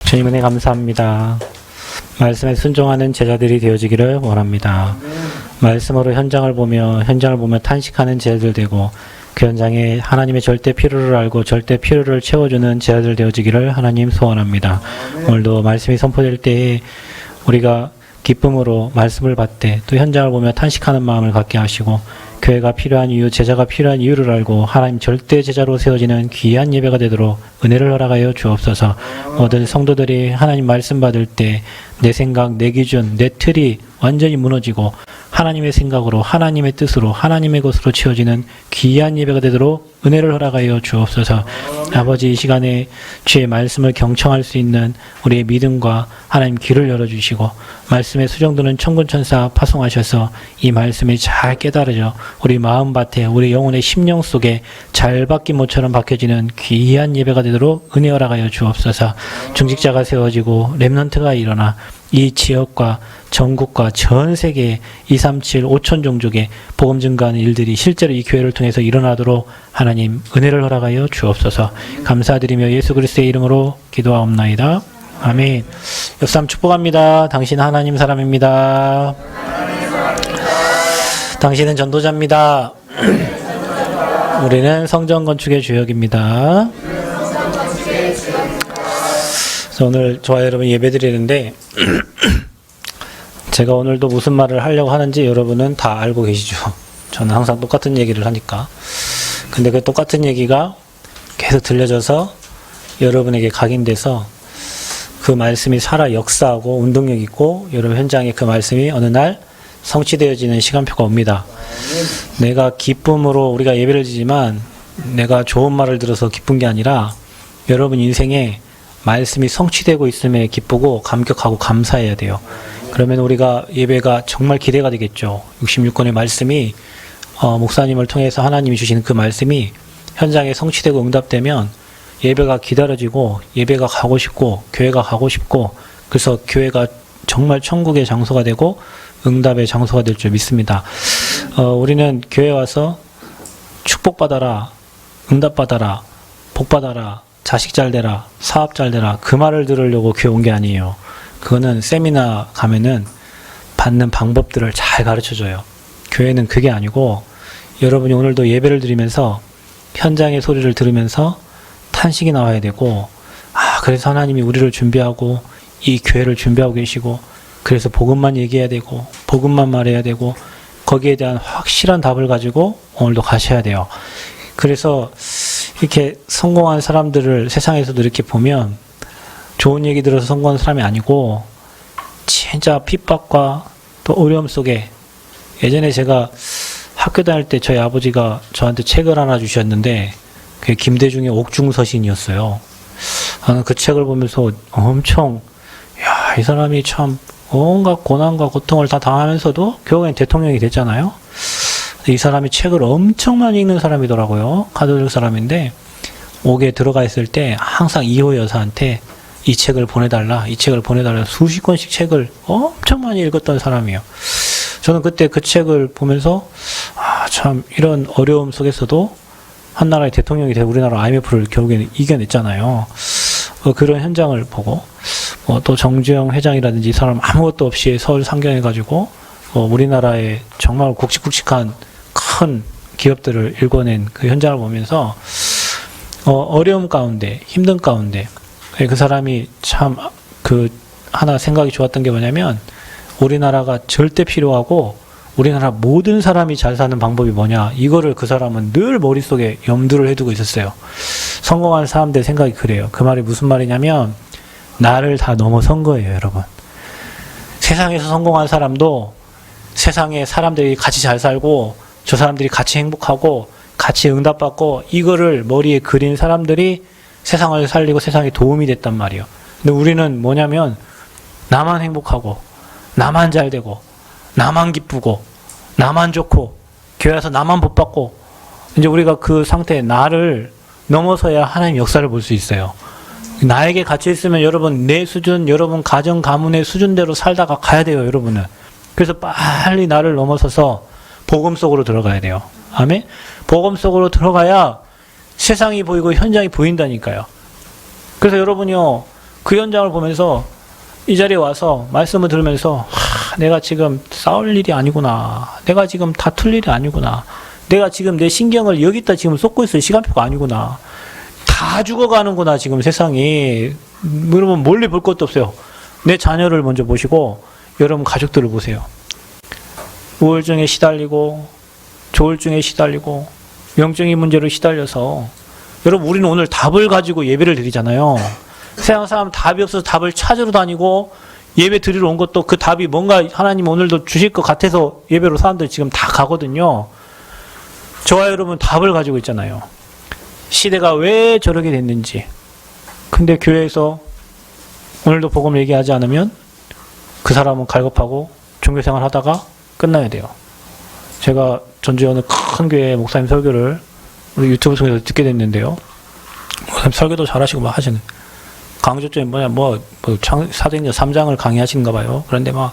주님 은혜 감사합니다. 말씀에 순종하는 제자들이 되어지기를 원합니다. 말씀으로 현장을 보며 탄식하는 제자들 되고 그 현장에 하나님의 절대 필요를 알고 절대 필요를 채워주는 제자들 되어지기를 하나님 소원합니다. 오늘도 말씀이 선포될 때에 우리가 기쁨으로 말씀을 받되 또 현장을 보며 탄식하는 마음을 갖게 하시고 교회가 필요한 이유, 제자가 필요한 이유를 알고 하나님 절대 제자로 세워지는 귀한 예배가 되도록 은혜를 허락하여 주옵소서. 모든 성도들이 하나님 말씀 받을 때 내 생각, 내 기준, 내 틀이 완전히 무너지고 하나님의 생각으로 하나님의 뜻으로 하나님의 것으로 채워지는 귀한 예배가 되도록 은혜를 허락하여 주옵소서. 아버지, 이 시간에 주의 말씀을 경청할 수 있는 우리의 믿음과 하나님 귀를 열어주시고 말씀에 수정되는 천군천사 파송하셔서 이 말씀이 잘 깨달아져 우리 마음밭에 우리 영혼의 심령 속에 잘 박힌 모처럼 박혀지는 귀한 예배가 되도록 은혜 허락하여 주옵소서. 중직자가 세워지고 렘넌트가 일어나 이 지역과 전국과 전 세계 237 5천 종족의 복음 증가하는 일들이 실제로 이 교회를 통해서 일어나도록 하나님 은혜를 허락하여 주옵소서. 감사드리며 예수 그리스도의 이름으로 기도하옵나이다. 아멘. 역삼 축복합니다. 당신 하나님 사람입니다. 당신은 전도자입니다. 우리는 성전 건축의 주역입니다. 오늘 저와 여러분 예배 드리는데 제가 오늘도 무슨 말을 하려고 하는지 여러분은 다 알고 계시죠. 저는 항상 똑같은 얘기를 하니까. 근데 그 똑같은 얘기가 계속 들려져서 여러분에게 각인돼서 그 말씀이 살아 역사하고 운동력 있고 여러분 현장에 그 말씀이 어느 날 성취되어지는 시간표가 옵니다. 내가 기쁨으로 우리가 예배를 드리지만 내가 좋은 말을 들어서 기쁜 게 아니라 여러분 인생에 말씀이 성취되고 있음에 기쁘고 감격하고 감사해야 돼요. 그러면 우리가 예배가 정말 기대가 되겠죠. 66권의 말씀이 목사님을 통해서 하나님이 주시는 그 말씀이 현장에 성취되고 응답되면 예배가 기다려지고 예배가 가고 싶고 교회가 가고 싶고 그래서 교회가 정말 천국의 장소가 되고 응답의 장소가 될 줄 믿습니다. 우리는 교회 와서 축복받아라, 응답받아라, 복받아라, 자식 잘 되라, 사업 잘 되라 그 말을 들으려고 교회 온 게 아니에요. 그거는 세미나 가면은 받는 방법들을 잘 가르쳐줘요. 교회는 그게 아니고 여러분이 오늘도 예배를 드리면서 현장의 소리를 들으면서 탄식이 나와야 되고 그래서 하나님이 우리를 준비하고 이 교회를 준비하고 계시고 그래서 복음만 얘기해야 되고 복음만 말해야 되고 거기에 대한 확실한 답을 가지고 오늘도 가셔야 돼요. 그래서 이렇게 성공한 사람들을 세상에서도 이렇게 보면 좋은 얘기 들어서 성공한 사람이 아니고 진짜 핍박과 또 어려움 속에 예전에 제가 학교 다닐 때 저희 아버지가 저한테 책을 하나 주셨는데 그게 김대중의 옥중서신이었어요. 저는 그 책을 보면서 엄청 이 사람이 참 온갖 고난과 고통을 다 당하면서도 결국엔 대통령이 됐잖아요. 이 사람이 책을 엄청 많이 읽는 사람이더라고요. 가톨릭 사람인데 옥에 들어가 있을 때 항상 이호 여사한테 이 책을 보내달라, 이 책을 보내달라 수십 권씩 책을 엄청 많이 읽었던 사람이에요. 저는 그때 그 책을 보면서 참 이런 어려움 속에서도 한 나라의 대통령이 되고 우리나라 IMF를 결국에는 이겨냈잖아요. 그런 현장을 보고 또 정주영 회장이라든지 이 사람 아무것도 없이 서울 상경해가지고 우리나라의 정말 굵직굵직한 큰 기업들을 일궈낸 그 현장을 보면서 어려움 가운데 힘든 가운데 그 사람이 참 그 하나 생각이 좋았던 게 뭐냐면 우리나라가 절대 필요하고 우리나라 모든 사람이 잘 사는 방법이 뭐냐 이거를 그 사람은 늘 머릿속에 염두를 해두고 있었어요. 성공한 사람들 생각이 그래요. 그 말이 무슨 말이냐면 나를 다 넘어선 거예요. 여러분 세상에서 성공한 사람도 세상에 사람들이 같이 잘 살고 저 사람들이 같이 행복하고 같이 응답받고 이거를 머리에 그린 사람들이 세상을 살리고 세상에 도움이 됐단 말이에요. 근데 우리는 뭐냐면 나만 행복하고 나만 잘 되고 나만 기쁘고 나만 좋고 교회에서 나만 복받고 이제 우리가 그 상태에 나를 넘어서야 하나님 역사를 볼 수 있어요. 나에게 갇혀 있으면 여러분 내 수준 여러분 가정 가문의 수준대로 살다가 가야 돼요. 여러분은. 그래서 빨리 나를 넘어서서 복음 속으로 들어가야 돼요. 아멘? 복음 속으로 들어가야 세상이 보이고 현장이 보인다니까요. 그래서 여러분이요 그 현장을 보면서 이 자리에 와서 말씀을 들으면서 내가 지금 싸울 일이 아니구나. 내가 지금 다툴 일이 아니구나. 내가 지금 내 신경을 여기다 지금 쏟고 있을 시간표가 아니구나. 다 죽어가는구나 지금 세상이. 여러분 멀리 볼 것도 없어요. 내 자녀를 먼저 보시고 여러분 가족들을 보세요. 우울증에 시달리고 조울증에 시달리고 영적인 문제로 시달려서 여러분 우리는 오늘 답을 가지고 예배를 드리잖아요. 세상 사람 답이 없어서 답을 찾으러 다니고 예배 드리러 온 것도 그 답이 뭔가 하나님 오늘도 주실 것 같아서 예배로 사람들이 지금 다 가거든요. 저와 여러분 답을 가지고 있잖아요. 시대가 왜 저렇게 됐는지. 근데 교회에서 오늘도 복음을 얘기하지 않으면 그 사람은 갈급하고 종교생활 하다가 끝나야 돼요. 제가 전주에 어느 큰 교회 목사님 설교를 우리 유튜브 통해서 듣게 됐는데요. 목사님 설교도 잘하시고 막 하시는. 강조점이 뭐냐, 사도행전 3장을 강의하시는가 봐요. 그런데 막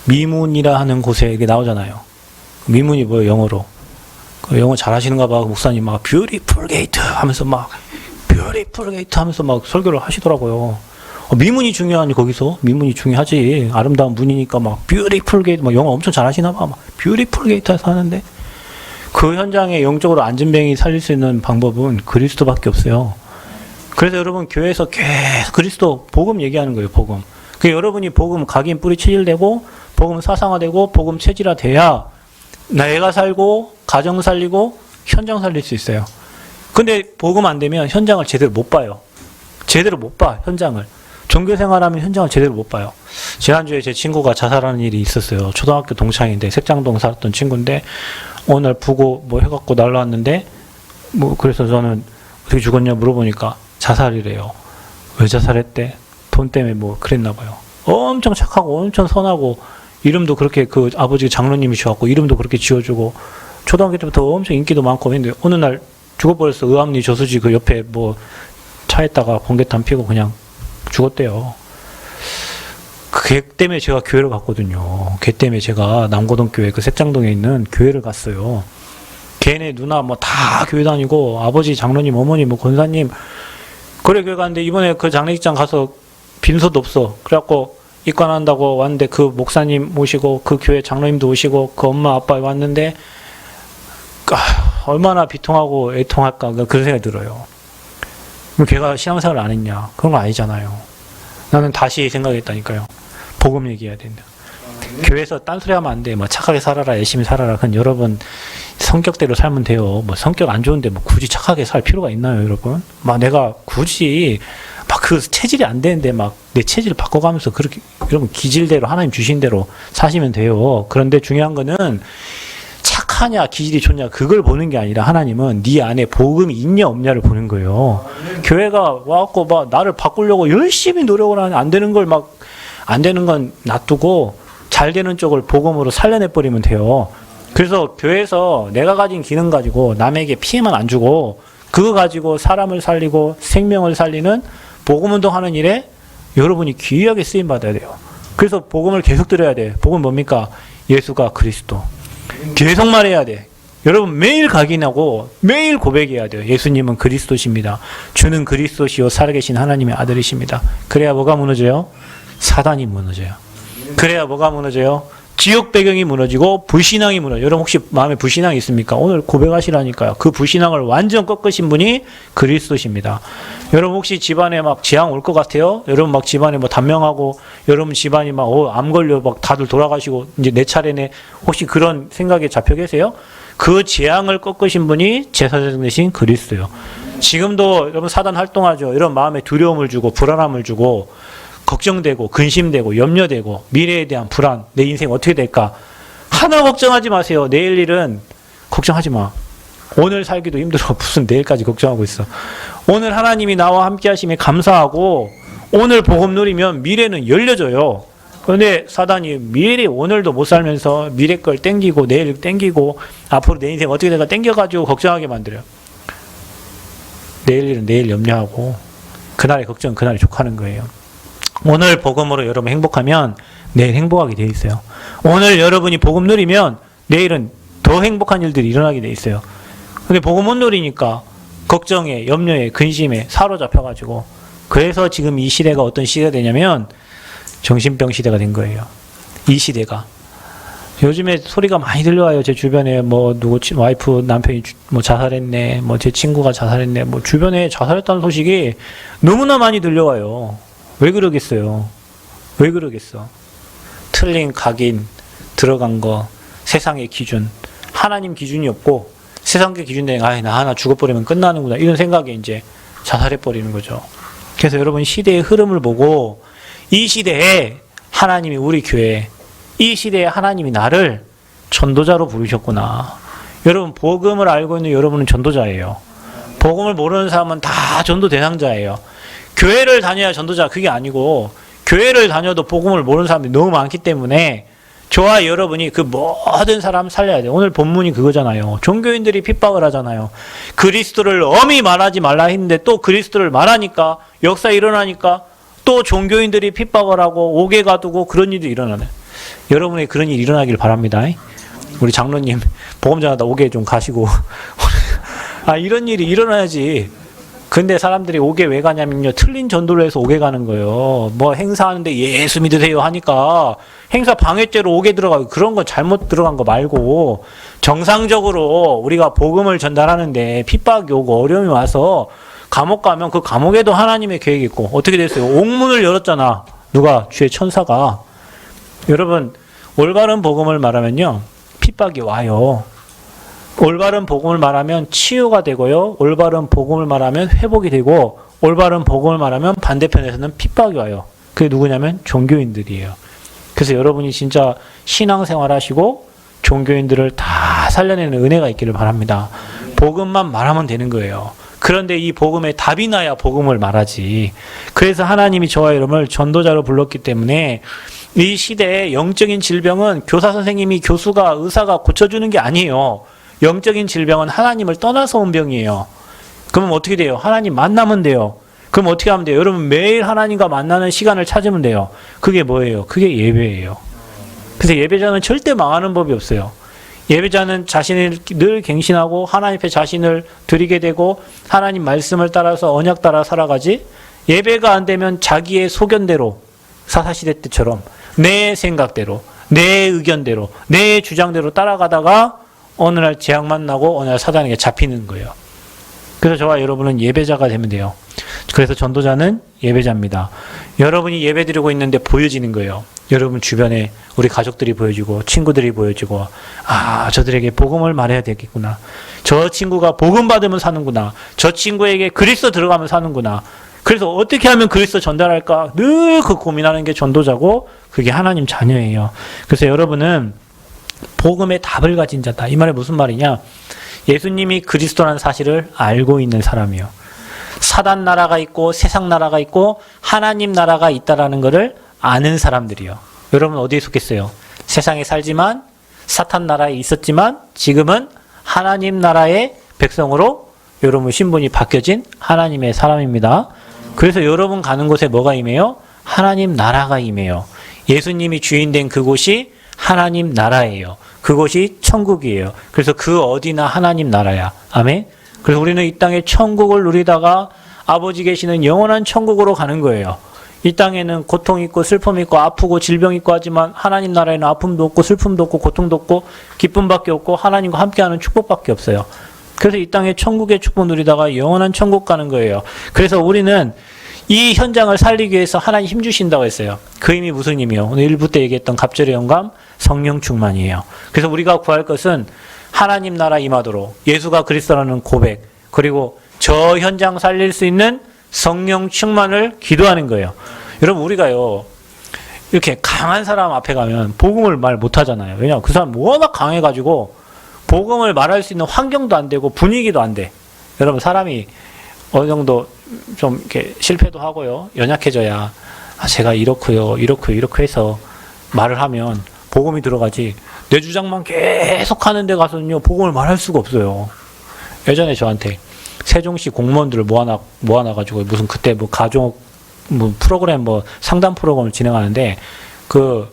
미문이라 하는 곳에 이게 나오잖아요. 미문이 뭐예요, 영어로. 그 영어 잘하시는가 봐. 목사님 막 뷰티풀 게이트 하면서 막 뷰티풀 게이트 하면서 막 설교를 하시더라고요. 미문이 중요하니 거기서 미문이 중요하지. 아름다운 문이니까 막 뷰티풀 게이트 막 영어 엄청 잘하시나 봐. 막 뷰티풀 게이트에서 하는데 그 현장에 영적으로 안전뱅이 살릴 수 있는 방법은 그리스도밖에 없어요. 그래서 여러분 교회에서 계속 그리스도 복음 얘기하는 거예요. 복음. 그 여러분이 복음 각인 뿌리 체질되고 복음 사상화되고 복음 체질화돼야 내가 살고 가정 살리고 현장 살릴 수 있어요. 근데 복음 안 되면 현장을 제대로 못 봐요. 제대로 못 봐, 현장을. 종교생활하면 현장을 제대로 못 봐요. 지난주에 제 친구가 자살하는 일이 있었어요. 초등학교 동창인데 색장동 살았던 친구인데 오늘 부고 뭐 해갖고 날라왔는데 그래서 저는 어떻게 죽었냐 물어보니까 자살이래요. 왜 자살했대? 돈 때문에 뭐 그랬나 봐요. 엄청 착하고 엄청 선하고 이름도 그렇게 그 아버지 장로님이셔갖고 이름도 그렇게 지어주고 초등학교 때부터 엄청 인기도 많고 했는데 어느 날 죽어버렸어. 의암리 저수지 그 옆에 뭐 차에다가 번개탄 피고 그냥 죽었대요. 걔 때문에 제가 교회를 갔거든요. 걔 때문에 제가 남고등교회 그 색장동에 있는 교회를 갔어요. 걔네 누나 뭐 다 교회 다니고 아버지 장로님 어머니 뭐 권사님 그래 교회 갔는데 이번에 그 장례식장 가서 빈소도 없어. 그래갖고 입관한다고 왔는데 그 목사님 오시고 그 교회 장로님도 오시고 그 엄마 아빠 왔는데 얼마나 비통하고 애통할까 그런 생각이 들어요. 걔가 신앙생활을 안 했냐? 그런 거 아니잖아요. 나는 다시 생각했다니까요. 복음 얘기해야 된다. 교회에서 딴소리 하면 안 돼. 뭐 착하게 살아라, 열심히 살아라. 그건 여러분 성격대로 살면 돼요. 뭐 성격 안 좋은데 뭐 굳이 착하게 살 필요가 있나요, 여러분? 막 내가 굳이 막 그 체질이 안 되는데 막 내 체질을 바꿔가면서 그렇게 여러분 기질대로 하나님 주신 대로 사시면 돼요. 그런데 중요한 거는 착하냐 기질이 좋냐 그걸 보는 게 아니라 하나님은 네 안에 복음이 있냐 없냐를 보는 거예요. 교회가 와갖고 막 나를 바꾸려고 열심히 노력을 하는 안 되는 걸 막 안 되는 건 놔두고 잘 되는 쪽을 복음으로 살려내 버리면 돼요. 그래서 교회에서 내가 가진 기능 가지고 남에게 피해만 안 주고 그거 가지고 사람을 살리고 생명을 살리는 복음 운동하는 일에 여러분이 귀하게 쓰임 받아야 돼요. 그래서 복음을 계속 들어야 돼. 복음 뭡니까? 예수가 그리스도. 계속 말해야 돼. 여러분 매일 각인하고 매일 고백해야 돼요. 예수님은 그리스도십니다. 주는 그리스도시요 살아계신 하나님의 아들이십니다. 그래야 뭐가 무너져요? 사단이 무너져요. 그래야 뭐가 무너져요? 지역 배경이 무너지고 불신앙이 무너져요. 여러분 혹시 마음에 불신앙이 있습니까? 오늘 고백하시라니까요. 그 불신앙을 완전 꺾으신 분이 그리스도십니다. 여러분 혹시 집안에 막 재앙 올 것 같아요? 여러분 막 집안에 뭐 단명하고 여러분 집안이 막 암 걸려 막 다들 돌아가시고 이제 내 차례네. 혹시 그런 생각에 잡혀 계세요? 그 재앙을 꺾으신 분이 제사장 되신 그리스도요. 지금도 여러분 사단 활동하죠. 이런 마음에 두려움을 주고 불안함을 주고 걱정되고 근심되고 염려되고 미래에 대한 불안, 내 인생 어떻게 될까? 하나 걱정하지 마세요. 내일 일은 걱정하지 마. 오늘 살기도 힘들어. 무슨 내일까지 걱정하고 있어. 오늘 하나님이 나와 함께 하심에 감사하고 오늘 복음 누리면 미래는 열려져요. 그런데 사단이 미래 오늘도 못 살면서 미래 걸 땡기고 내일 땡기고 앞으로 내 인생 어떻게 될까 땡겨가지고 걱정하게 만들어요. 내일 일은 내일 염려하고 그날의 걱정은 그날에 족하는 거예요. 오늘 복음으로 여러분 행복하면 내일 행복하게 돼 있어요. 오늘 여러분이 복음 누리면 내일은 더 행복한 일들이 일어나게 돼 있어요. 근데 복음 못 누리니까 걱정에 염려에 근심에 사로잡혀가지고 그래서 지금 이 시대가 어떤 시대가 되냐면 정신병 시대가 된 거예요. 이 시대가. 요즘에 소리가 많이 들려와요. 제 주변에 뭐 누구 와이프 남편이 뭐 자살했네, 뭐 제 친구가 자살했네, 뭐 주변에 자살했다는 소식이 너무나 많이 들려와요. 왜 그러겠어요? 왜 그러겠어? 틀린 각인 들어간 거, 세상의 기준, 하나님 기준이 없고 세상의 기준 내에 나 하나 죽어버리면 끝나는구나 이런 생각에 이제 자살해버리는 거죠. 그래서 여러분 시대의 흐름을 보고 이 시대에 하나님이 우리 교회, 이 시대에 하나님이 나를 전도자로 부르셨구나. 여러분 복음을 알고 있는 여러분은 전도자예요. 복음을 모르는 사람은 다 전도 대상자예요. 교회를 다녀야 전도자 그게 아니고 교회를 다녀도 복음을 모르는 사람들이 너무 많기 때문에 저와 여러분이 그 모든 사람 살려야 돼요. 오늘 본문이 그거잖아요. 종교인들이 핍박을 하잖아요. 그리스도를 엄히 말하지 말라 했는데 또 그리스도를 말하니까 역사 일어나니까 또 종교인들이 핍박을 하고 옥에 가두고 그런 일이 일어나네. 여러분의 그런 일이 일어나길 바랍니다. 우리 장로님 복음 전하다 옥에 좀 가시고 이런 일이 일어나야지. 근데 사람들이 옥에 왜 가냐면요. 틀린 전도를 해서 옥에 가는 거예요. 뭐 행사하는데 예수 믿으세요 하니까 행사 방해죄로 옥에 들어가고 그런 거 잘못 들어간 거 말고 정상적으로 우리가 복음을 전달하는데 핍박이 오고 어려움이 와서 감옥 가면 그 감옥에도 하나님의 계획이 있고 어떻게 됐어요? 옥문을 열었잖아. 누가? 주의 천사가. 여러분 올바른 복음을 말하면요. 핍박이 와요. 올바른 복음을 말하면 치유가 되고요. 올바른 복음을 말하면 회복이 되고 올바른 복음을 말하면 반대편에서는 핍박이 와요. 그게 누구냐면 종교인들이에요. 그래서 여러분이 진짜 신앙생활 하시고 종교인들을 다 살려내는 은혜가 있기를 바랍니다. 복음만 말하면 되는 거예요. 그런데 이 복음에 답이 나야 복음을 말하지. 그래서 하나님이 저와 여러분을 전도자로 불렀기 때문에 이 시대에 영적인 질병은 교사 선생님이 교수가 의사가 고쳐주는 게 아니에요. 영적인 질병은 하나님을 떠나서 온 병이에요. 그러면 어떻게 돼요? 하나님 만나면 돼요. 그럼 어떻게 하면 돼요? 여러분 매일 하나님과 만나는 시간을 찾으면 돼요. 그게 뭐예요? 그게 예배예요. 그래서 예배자는 절대 망하는 법이 없어요. 예배자는 자신을 늘 갱신하고 하나님 앞에 자신을 드리게 되고 하나님 말씀을 따라서 언약 따라 살아가지. 예배가 안 되면 자기의 소견대로 사사시대 때처럼 내 생각대로 내 의견대로 내 주장대로 따라가다가 어느 날 재앙 만나고 어느 날 사단에게 잡히는 거예요. 그래서 저와 여러분은 예배자가 되면 돼요. 그래서 전도자는 예배자입니다. 여러분이 예배 드리고 있는데 보여지는 거예요. 여러분 주변에 우리 가족들이 보여주고 친구들이 보여주고 저들에게 복음을 말해야 되겠구나. 저 친구가 복음 받으면 사는구나. 저 친구에게 그리스도 들어가면 사는구나. 그래서 어떻게 하면 그리스도 전달할까? 늘 그 고민하는 게 전도자고 그게 하나님 자녀예요. 그래서 여러분은 복음의 답을 가진 자다. 이 말이 무슨 말이냐? 예수님이 그리스도라는 사실을 알고 있는 사람이요. 사단 나라가 있고 세상 나라가 있고 하나님 나라가 있다라는 것을 아는 사람들이요. 여러분 어디에 속했어요? 세상에 살지만 사탄 나라에 있었지만 지금은 하나님 나라의 백성으로 여러분 신분이 바뀌어진 하나님의 사람입니다. 그래서 여러분 가는 곳에 뭐가 임해요? 하나님 나라가 임해요. 예수님이 주인된 그곳이 하나님 나라예요. 그곳이 천국이에요. 그래서 그 어디나 하나님 나라야. 아멘. 그래서 우리는 이 땅에 천국을 누리다가 아버지 계시는 영원한 천국으로 가는 거예요. 이 땅에는 고통 있고 슬픔 있고 아프고 질병 있고 하지만 하나님 나라에는 아픔도 없고 슬픔도 없고 고통도 없고 기쁨밖에 없고 하나님과 함께하는 축복밖에 없어요. 그래서 이 땅에 천국의 축복 누리다가 영원한 천국 가는 거예요. 그래서 우리는 이 현장을 살리기 위해서 하나님 힘 주신다고 했어요. 그 힘이 무슨 힘이요? 오늘 1부 때 얘기했던 갑절의 영감, 성령 충만이에요. 그래서 우리가 구할 것은 하나님 나라 임하도록 예수가 그리스도라는 고백, 그리고 저 현장 살릴 수 있는 성령 충만을 기도하는 거예요. 여러분 우리가요 이렇게 강한 사람 앞에 가면 복음을 말 못하잖아요. 왜냐하면 그 사람 워낙 강해가지고 복음을 말할 수 있는 환경도 안 되고 분위기도 안 돼. 여러분 사람이 어느 정도 좀 이렇게 실패도 하고요 연약해져야 제가 이렇고요 이렇고 해서 말을 하면 복음이 들어가지. 내 주장만 계속 하는 데 가서는요 복음을 말할 수가 없어요. 예전에 저한테 세종시 공무원들을 모아놔가지고 무슨 그때 뭐 가족 뭐 프로그램 뭐 상담 프로그램을 진행하는데 그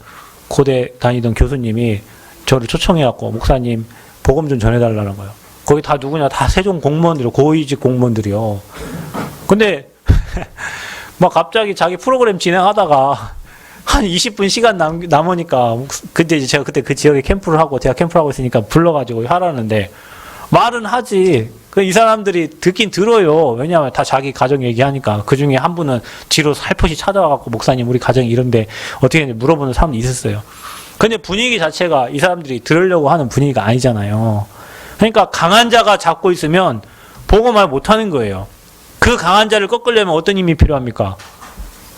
고대 다니던 교수님이 저를 초청해갖고 목사님 복음 좀 전해달라는 거예요. 거기 다 누구냐? 다 세종 공무원들이요. 고위직 공무원들이요. 근데 막 갑자기 자기 프로그램 진행하다가 한 20분 시간 남으니까, 그때 이제 제가 그때 그 지역에 캠프를 하고, 제가 캠프를 하고 있으니까 불러가지고 하라는데, 말은 하지. 이 사람들이 듣긴 들어요. 왜냐하면 다 자기 가정 얘기하니까. 그 중에 한 분은 뒤로 살포시 찾아와갖고, 목사님, 우리 가정이 이런데, 어떻게 했는지 물어보는 사람도 있었어요. 근데 분위기 자체가 이 사람들이 들으려고 하는 분위기가 아니잖아요. 그러니까 강한 자가 잡고 있으면, 보고 말 못하는 거예요. 그 강한 자를 꺾으려면 어떤 힘이 필요합니까?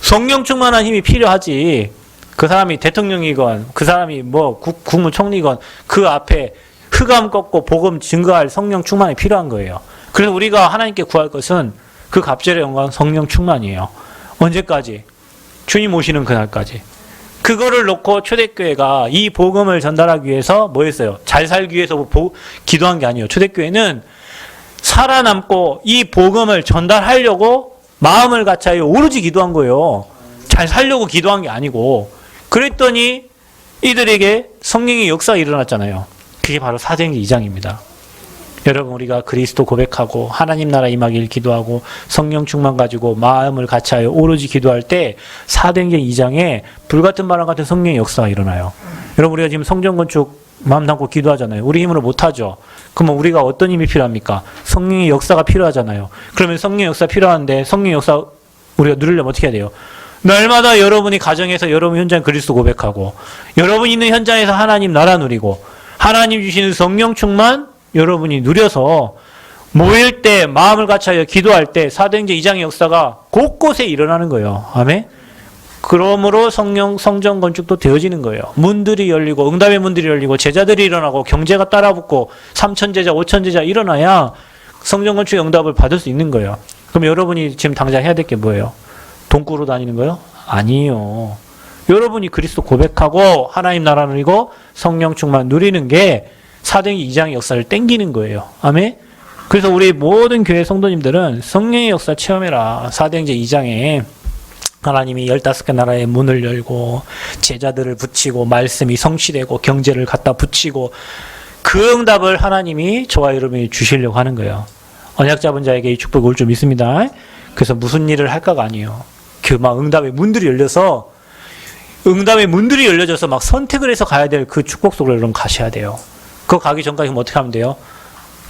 성령 충만한 힘이 필요하지. 그 사람이 대통령이건 그 사람이 뭐 국무총리건 그 앞에 흑암 꺾고 복음 증거할 성령 충만이 필요한 거예요. 그래서 우리가 하나님께 구할 것은 그 갑절의 영광 성령 충만이에요. 언제까지? 주님 오시는 그날까지. 그거를 놓고 초대교회가 이 복음을 전달하기 위해서 뭐 했어요? 잘 살기 위해서 기도한 게 아니에요. 초대교회는 살아남고 이 복음을 전달하려고 마음을 갖춰요. 오로지 기도한 거예요. 잘 살려고 기도한 게 아니고. 그랬더니 이들에게 성령의 역사가 일어났잖아요. 그게 바로 사도행전 2장입니다. 여러분, 우리가 그리스도 고백하고 하나님 나라 임하길 기도하고 성령 충만 가지고 마음을 갖춰요. 오로지 기도할 때 사도행전 2장에 불같은 바람 같은 성령의 역사가 일어나요. 여러분, 우리가 지금 성전 건축 마음 담고 기도하잖아요. 우리 힘으로 못하죠. 그러면 우리가 어떤 힘이 필요합니까? 성령의 역사가 필요하잖아요. 그러면 성령의 역사 필요한데 성령의 역사 우리가 누리려면 어떻게 해야 돼요? 날마다 여러분이 가정에서 여러분 현장 그리스도 고백하고 여러분 있는 현장에서 하나님 나라 누리고 하나님 주시는 성령 충만 여러분이 누려서 모일 때 마음을 갖춰요. 기도할 때 사도행전 2장의 역사가 곳곳에 일어나는 거예요. 아멘? 그러므로 성전 건축도 되어지는 거예요. 문들이 열리고 응답의 문들이 열리고 제자들이 일어나고 경제가 따라붙고 3,000제자 5,000제자 일어나야 성전 건축의 응답을 받을 수 있는 거예요. 그럼 여러분이 지금 당장 해야 될 게 뭐예요? 돈 꾸러 다니는 거예요? 아니에요. 여러분이 그리스도 고백하고 하나님 나라 누리고 성령 충만 누리는 게 사도행전 2장의 역사를 땡기는 거예요. 아멘? 그래서 우리 모든 교회 성도님들은 성령의 역사 체험해라. 사도행전 2장에 하나님이 15개 나라의 문을 열고 제자들을 붙이고 말씀이 성취되고 경제를 갖다 붙이고 그 응답을 하나님이 저와 여러분이 주시려고 하는 거예요. 언약 잡은 자에게 이 축복이 올 줄 믿습니다. 그래서 무슨 일을 할까가 아니에요. 그 막 응답의 문들이 열려져서 막 선택을 해서 가야 될 그 축복 속으로 여러분 가셔야 돼요. 그거 가기 전까지 어떻게 하면 돼요?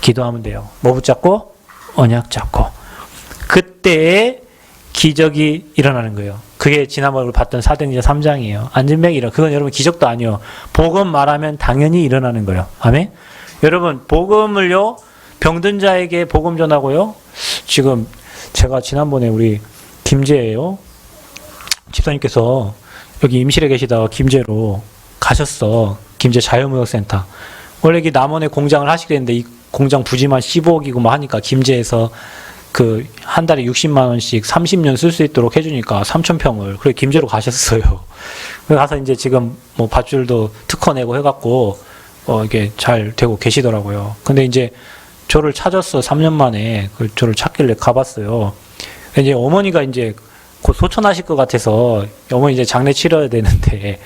기도하면 돼요. 뭐 붙잡고? 언약 잡고. 그때에 기적이 일어나는 거예요. 그게 지난번에 봤던 사도행전 3장이에요. 안진뱅이라. 그건 여러분 기적도 아니에요. 복음 말하면 당연히 일어나는 거예요. 아멘? 여러분, 복음을요, 병든 자에게 복음 전하고요. 지금 제가 지난번에 우리 김제예요. 집사님께서 여기 임실에 계시다가 김제로 가셨어. 김제 자유무역센터. 원래 이게 남원에 공장을 하시게 됐는데 이 공장 부지만 15억이고 뭐 하니까 김제에서 그 한 달에 60만 원씩 30년 쓸 수 있도록 해주니까 3,000평을 그래 김제로 가셨어요. 그래 가서 이제 지금 뭐 밧줄도 특허 내고 해갖고 이게 잘 되고 계시더라고요. 근데 이제 저를 찾았어. 3년 만에 저를 찾길래 가봤어요. 이제 어머니가 이제 곧 소천하실 것 같아서 어머니 이제 장례 치러야 되는데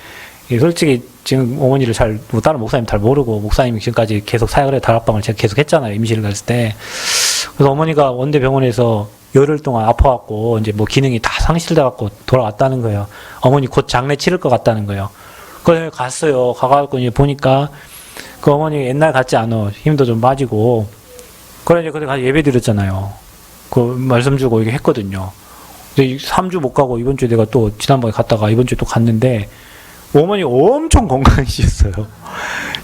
솔직히 지금 어머니를 다른 목사님 잘 모르고 목사님이 지금까지 계속 사역을 다락방을 제가 계속 했잖아요. 임실을 갔을 때. 그래서 어머니가 원대병원에서 열흘 동안 아파갖고 이제 뭐 기능이 다 상실돼갖고 돌아왔다는 거예요. 어머니 곧 장례 치를 것 같다는 거예요. 그래서 갔어요. 가갖고 이제 보니까 그 어머니 옛날 같지 않아. 힘도 좀 빠지고. 그래 이제 그때 가서 예배 드렸잖아요. 그 말씀 주고 이게 했거든요. 근데 3주 못 가고 이번 주에 내가 또 지난번에 갔다가 이번 주에 또 갔는데 어머니 엄청 건강해지셨어요.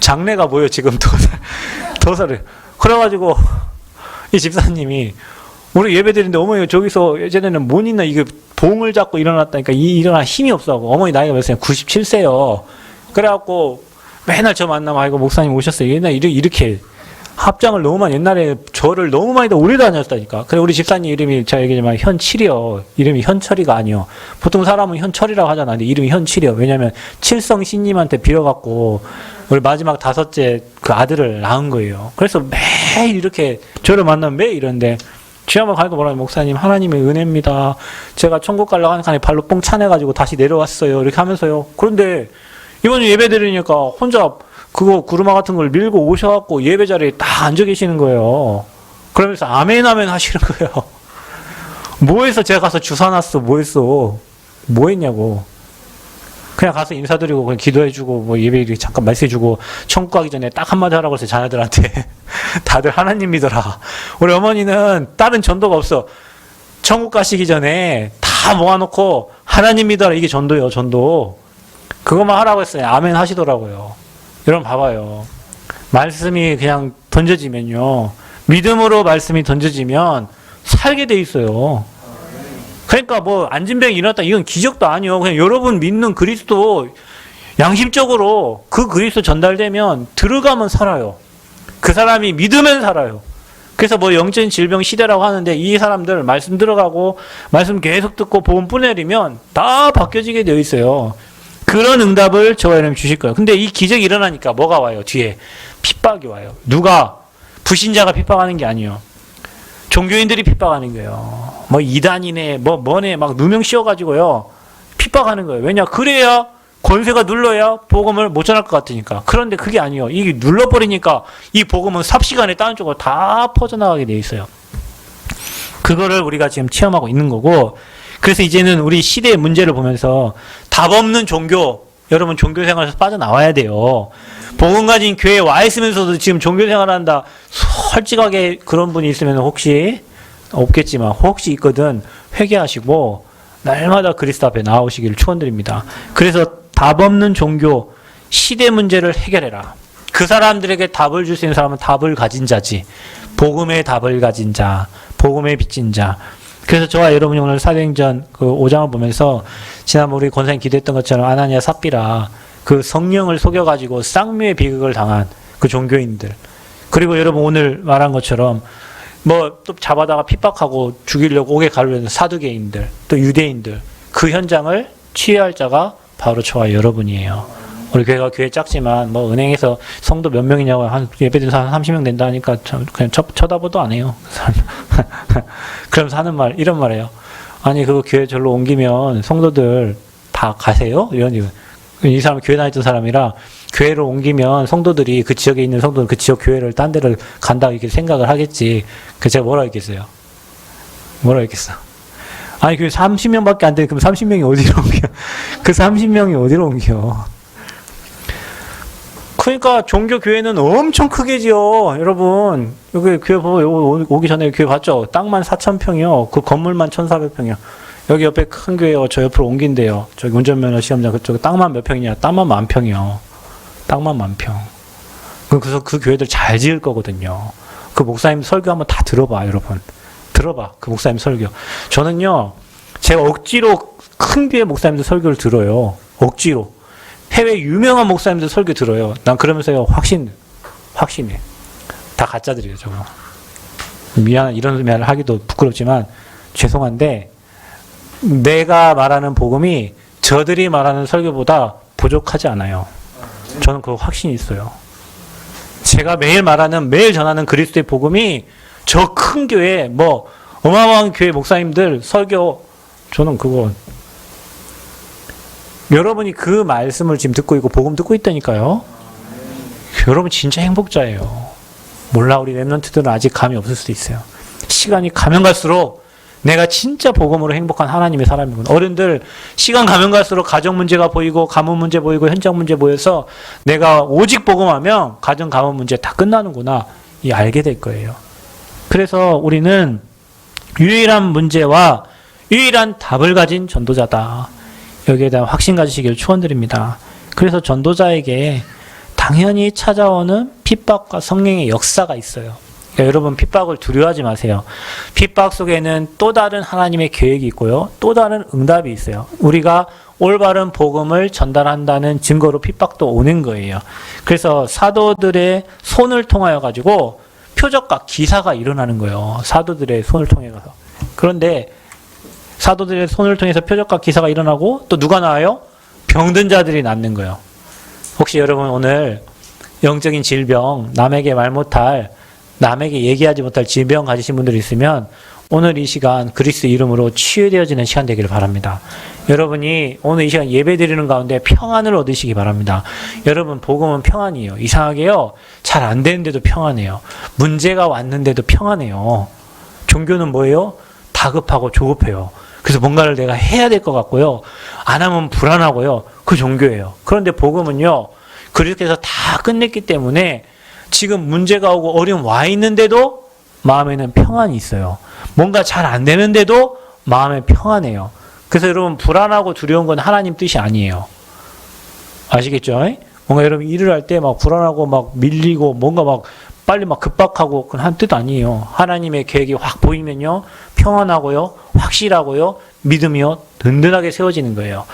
장래가 뭐예요 지금 더 살을. 그래가지고 이 집사님이 우리 예배 드리는데 어머니 저기서 예전에는 못 있나 이게 봉을 잡고 일어났다니까 일어날 힘이 없어하고 어머니 나이가 몇 세요? 97세요. 그래갖고 맨날 저 만나면 아이고 목사님 오셨어요. 옛날에 이렇게 합장을 너무 많이 옛날에 저를 너무 많이 오래 다녔다니까. 그래 우리 집사님 이름이 제가 얘기했지만 현칠이요. 이름이 현철이가 아니요. 보통 사람은 현철이라고 하잖아. 근데 이름이 현칠이요. 왜냐면 칠성 신님한테 빌어갖고 우리 마지막 5째 그 아들을 낳은 거예요. 그래서 매일 이렇게 저를 만나면 매일 이런데 지난번 가니까 뭐라면 목사님 하나님의 은혜입니다. 제가 천국 가려고 하는 칸에 발로 뽕 차내가지고 다시 내려왔어요. 이렇게 하면서요. 그런데 이번에 예배 드리니까 혼자 그거 구르마 같은 걸 밀고 오셔갖고 예배 자리에 딱 앉아 계시는 거예요. 그러면서 아멘 아멘 하시는 거예요. 뭐 했어? 제가 가서 주사 놨어. 뭐 했어? 뭐 했냐고. 그냥 가서 인사드리고, 그냥 기도해주고, 뭐 예배 잠깐 말씀해주고, 천국 가기 전에 딱 한마디 하라고 해서 자녀들한테. 다들 하나님 믿어라. 우리 어머니는 다른 전도가 없어. 천국 가시기 전에 다 모아놓고, 하나님 믿어라. 이게 전도예요, 전도. 그것만 하라고 했어요. 아멘 하시더라고요. 여러분 봐봐요. 말씀이 그냥 던져지면요. 믿음으로 말씀이 던져지면 살게 돼 있어요. 그러니까 뭐 안진병이 일어났다 이건 기적도 아니요. 그냥 여러분 믿는 그리스도 양심적으로 그 그리스도 전달되면 들어가면 살아요. 그 사람이 믿으면 살아요. 그래서 뭐 영적인 질병 시대라고 하는데 이 사람들 말씀 들어가고 말씀 계속 듣고 복음 뿌내리면 다 바뀌어지게 되어 있어요. 그런 응답을 저와 여러분 주실 거예요. 근데 이 기적이 일어나니까 뭐가 와요? 뒤에 핍박이 와요. 누가? 불신자가 핍박하는 게 아니에요. 종교인들이 핍박하는 거예요. 뭐 이단이네, 뭐 뭐네 막 누명 씌워가지고요 핍박하는 거예요. 왜냐? 그래야 권세가 눌러야 복음을 못 전할 것 같으니까. 그런데 그게 아니에요. 이게 눌러버리니까 이 복음은 삽시간에 다른 쪽으로 다 퍼져나가게 돼 있어요. 그거를 우리가 지금 체험하고 있는 거고. 그래서 이제는 우리 시대의 문제를 보면서 답 없는 종교, 여러분 종교 생활에서 빠져나와야 돼요. 복음 가진 교회에 와 있으면서도 지금 종교 생활한다. 솔직하게 그런 분이 있으면 혹시 없겠지만 혹시 있거든 회개하시고 날마다 그리스도 앞에 나오시기를 축원드립니다. 그래서 답 없는 종교, 시대 문제를 해결해라. 그 사람들에게 답을 줄 수 있는 사람은 답을 가진 자지. 복음의 답을 가진 자, 복음의 빚진 자. 그래서 저와 여러분이 오늘 사도행전 그 5장을 보면서 지난번 우리 권사님 기도했던 것처럼 아나니아 삽비라 그 성령을 속여가지고 쌍묘의 비극을 당한 그 종교인들. 그리고 여러분 오늘 말한 것처럼 뭐 또 잡아다가 핍박하고 죽이려고 옥에 가려는 사두개인들, 또 유대인들. 그 현장을 치유할 자가 바로 저와 여러분이에요. 우리 교회가 교회 작지만 뭐 은행에서 성도 몇 명이냐고 한 예배드린 사람 30명 된다 하니까 그냥 쳐다보도 안 해요. 그러면서 하는 말 이런 말이에요. 아니 그거 교회 절로 옮기면 성도들 다 가세요? 이 사람 교회 다녔던 사람이라 교회를 옮기면 성도들이 그 지역에 있는 성도는 그 지역 교회를 딴 데를 간다 이렇게 생각을 하겠지. 그 제가 뭐라 했겠어요? 뭐라 했겠어? 아니 교회 30명밖에 안 돼. 그럼 30명이 어디로 옮겨? 그 30명이 어디로 옮겨? 그러니까 종교 교회는 엄청 크게지요. 여러분 여기 교회 보고 오기 전에 교회 봤죠? 땅만 4,000평이요. 그 건물만 1,400평이요. 여기 옆에 큰 교회요. 저 옆으로 옮긴대요. 저기 운전면허 시험장 그쪽에 땅만 몇 평이냐? 땅만 10,000평이요. 땅만 10,000평. 그래서 그 교회들 잘 지을 거거든요. 그 목사님 설교 한번 다 들어봐, 여러분. 들어봐. 그 목사님 설교. 저는요. 제가 억지로 큰 교회 목사님들 설교를 들어요. 억지로. 해외 유명한 목사님들 설교 들어요. 난 그러면서요. 확신해. 다 가짜들이에요, 저거. 이런 말을 하기도 부끄럽지만 죄송한데 내가 말하는 복음이 저들이 말하는 설교보다 부족하지 않아요. 저는 그 확신이 있어요. 제가 매일 전하는 그리스도의 복음이 저 큰 교회, 뭐 어마어마한 교회 목사님들 설교, 저는 그거 여러분이 그 말씀을 지금 듣고 있고 복음 듣고 있다니까요. 여러분 진짜 행복자예요. 몰라 우리 랩런트들은 아직 감이 없을 수도 있어요. 시간이 가면 갈수록 내가 진짜 복음으로 행복한 하나님의 사람이구나. 어른들 시간 가면 갈수록 가정 문제가 보이고 가문 문제 보이고 현장 문제 보여서 내가 오직 복음하면 가정 가문 문제 다 끝나는구나. 이 알게 될 거예요. 그래서 우리는 유일한 문제와 유일한 답을 가진 전도자다. 여기에 대한 확신 가지시기를 축원드립니다. 그래서 전도자에게 당연히 찾아오는 핍박과 성령의 역사가 있어요. 그러니까 여러분 핍박을 두려워하지 마세요. 핍박 속에는 또 다른 하나님의 계획이 있고요. 또 다른 응답이 있어요. 우리가 올바른 복음을 전달한다는 증거로 핍박도 오는 거예요. 그래서 사도들의 손을 통하여 가지고 표적과 기사가 일어나는 거예요. 사도들의 손을 통해 가서. 그런데 사도들의 손을 통해서 표적과 기사가 일어나고 또 누가 나와요? 병든 자들이 낫는 거예요. 혹시 여러분 오늘 영적인 질병, 남에게 말 못할, 남에게 얘기하지 못할 질병 가지신 분들이 있으면 오늘 이 시간 그리스도 이름으로 치유되어지는 시간 되기를 바랍니다. 여러분이 오늘 이 시간 예배 드리는 가운데 평안을 얻으시기 바랍니다. 여러분 복음은 평안이에요. 이상하게요. 잘 안 되는데도 평안해요. 문제가 왔는데도 평안해요. 종교는 뭐예요? 다급하고 조급해요. 그래서 뭔가를 내가 해야 될 것 같고요. 안 하면 불안하고요. 그 종교예요. 그런데 복음은요. 그렇게 해서 다 끝냈기 때문에 지금 문제가 오고 어려움 와 있는데도 마음에는 평안이 있어요. 뭔가 잘 안 되는데도 마음에 평안해요. 그래서 여러분 불안하고 두려운 건 하나님 뜻이 아니에요. 아시겠죠? 뭔가 여러분 일을 할 때 막 불안하고 막 밀리고 뭔가 막 빨리 막 급박하고 그건 한 뜻 아니에요. 하나님의 계획이 확 보이면요. 평안하고요. 확실하고요. 믿음이요. 든든하게 세워지는 거예요.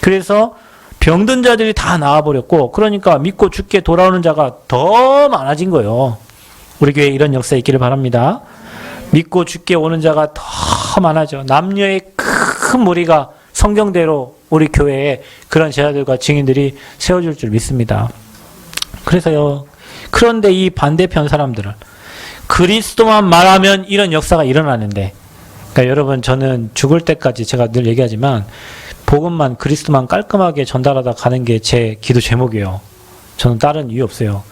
그래서 병든 자들이 다 나아버렸고 그러니까 믿고 죽게 돌아오는 자가 더 많아진 거예요. 우리 교회에 이런 역사 있기를 바랍니다. 믿고 죽게 오는 자가 더 많아져. 남녀의 큰 무리가 성경대로 우리 교회에 그런 제자들과 증인들이 세워줄 줄 믿습니다. 그래서요. 그런데 이 반대편 사람들은 그리스도만 말하면 이런 역사가 일어나는데 그러니까 여러분 저는 죽을 때까지 제가 늘 얘기하지만 복음만 그리스도만 깔끔하게 전달하다 가는 게 제 기도 제목이에요. 저는 다른 이유 없어요.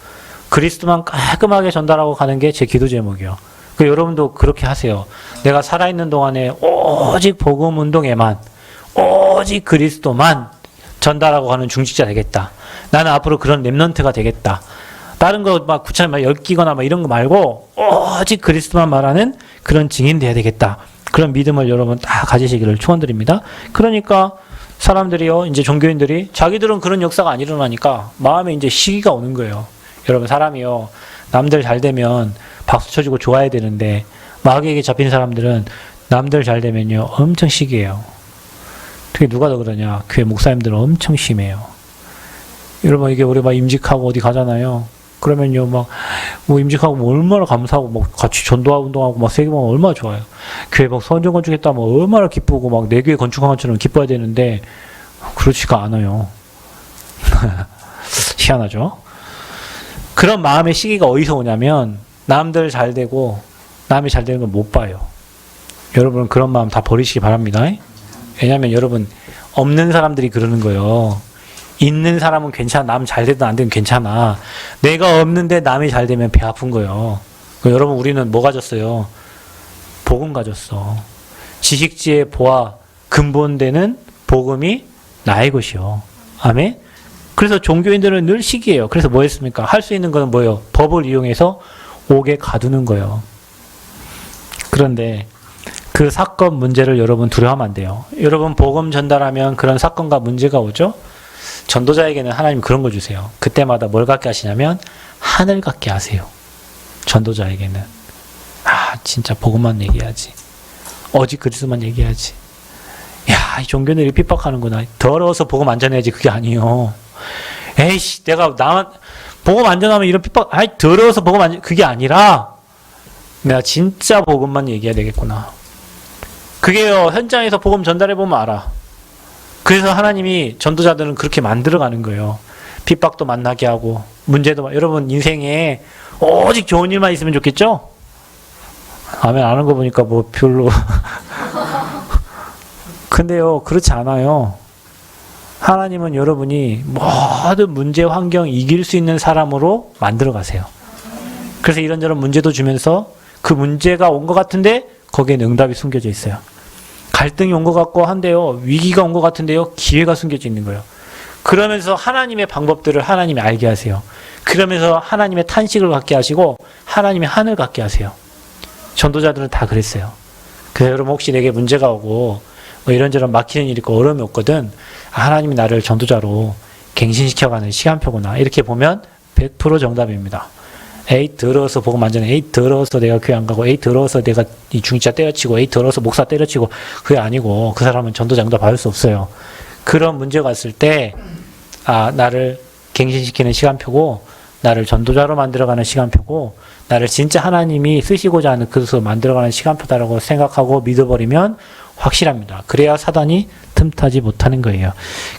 그리스도만 깔끔하게 전달하고 가는 게 제 기도 제목이에요. 여러분도 그렇게 하세요. 내가 살아있는 동안에 오직 복음 운동에만 오직 그리스도만 전달하고 가는 중직자 되겠다. 나는 앞으로 그런 랩런트가 되겠다. 다른 거 막 구차히 막 엮이거나 막 이런 거 말고 오직 그리스도만 말하는 그런 증인 돼야 되겠다. 그런 믿음을 여러분 다 가지시기를 축원드립니다. 그러니까 사람들이요, 이제 종교인들이 자기들은 그런 역사가 안 일어나니까 마음에 이제 시기가 오는 거예요. 여러분 사람이요, 남들 잘 되면 박수 쳐주고 좋아야 되는데 마귀에게 잡힌 사람들은 남들 잘 되면요 엄청 시기해요. 특히 누가 더 그러냐? 교회 목사님들은 엄청 심해요. 여러분 이게 우리 막 임직하고 어디 가잖아요. 그러면요 막 뭐 임직하고 뭐 얼마나 감사하고 막 같이 전도하고 운동하고 막 세계보면 얼마나 좋아요. 교회 막 선전 건축했다면 얼마나 기쁘고 막 내 교회 건축한 것처럼 기뻐야 되는데 그렇지가 않아요. 희한하죠? 그런 마음의 시기가 어디서 오냐면 남들 잘 되고 남이 잘 되는 걸 못 봐요. 여러분은 그런 마음 다 버리시기 바랍니다. 왜냐하면 여러분 없는 사람들이 그러는 거예요. 있는 사람은 괜찮아. 남 잘 되든 안 되든 괜찮아. 내가 없는데 남이 잘 되면 배 아픈 거예요. 여러분 우리는 뭐 가졌어요? 복음 가졌어. 지식지의 보아 근본되는 복음이 나의 것이요. 아멘? 그래서 종교인들은 늘 시기해요. 그래서 뭐 했습니까? 할 수 있는 거는 뭐예요? 법을 이용해서 옥에 가두는 거예요. 그런데 그 사건 문제를 여러분 두려워하면 안 돼요. 여러분 복음 전달하면 그런 사건과 문제가 오죠? 전도자에게는 하나님 그런 거 주세요. 그때마다 뭘 갖게 하시냐면 하늘 갖게 하세요. 전도자에게는. 아 진짜 복음만 얘기하지. 오직 그리스도만 얘기하지. 야, 이 종교인들이 핍박하는구나. 더러워서 복음 안 전해야지. 그게 아니에요. 에이씨 내가 복음 안 전하면 이런 핍박, 아이 더러워서 복음 안, 그게 아니라 내가 진짜 복음만 얘기해야 되겠구나. 그게요 현장에서 복음 전달해보면 알아. 그래서 하나님이 전도자들은 그렇게 만들어가는 거예요. 핍박도 만나게 하고 문제도 여러분 인생에 오직 좋은 일만 있으면 좋겠죠? 아멘. 안 하는 거 보니까 뭐 별로 근데요 그렇지 않아요. 하나님은 여러분이 모든 문제 환경 이길 수 있는 사람으로 만들어 가세요. 그래서 이런저런 문제도 주면서 그 문제가 온 것 같은데 거기에는 응답이 숨겨져 있어요. 갈등이 온 것 같고 한데요 위기가 온 것 같은데요 기회가 숨겨져 있는 거예요. 그러면서 하나님의 방법들을 하나님이 알게 하세요. 그러면서 하나님의 탄식을 갖게 하시고 하나님의 한을 갖게 하세요. 전도자들은 다 그랬어요. 그래서 여러분 혹시 내게 문제가 오고 뭐 이런저런 막히는 일이 있고 어려움이 없거든, 하나님이 나를 전도자로 갱신시켜가는 시간표구나 이렇게 보면 100% 정답입니다. 에이 더러워서 복음 안 전해, 에이 더러워서 내가 교회 안 가고, 에이 더러워서 내가 이 중직자 때려치고, 에이 더러워서 목사 때려치고, 그게 아니고 그 사람은 전도장도 받을 수 없어요. 그런 문제가 왔을 때 나를 갱신시키는 시간표고 나를 전도자로 만들어가는 시간표고 나를 진짜 하나님이 쓰시고자 하는 그릇으로 만들어가는 시간표다라고 생각하고 믿어버리면 확실합니다. 그래야 사단이 틈타지 못하는 거예요.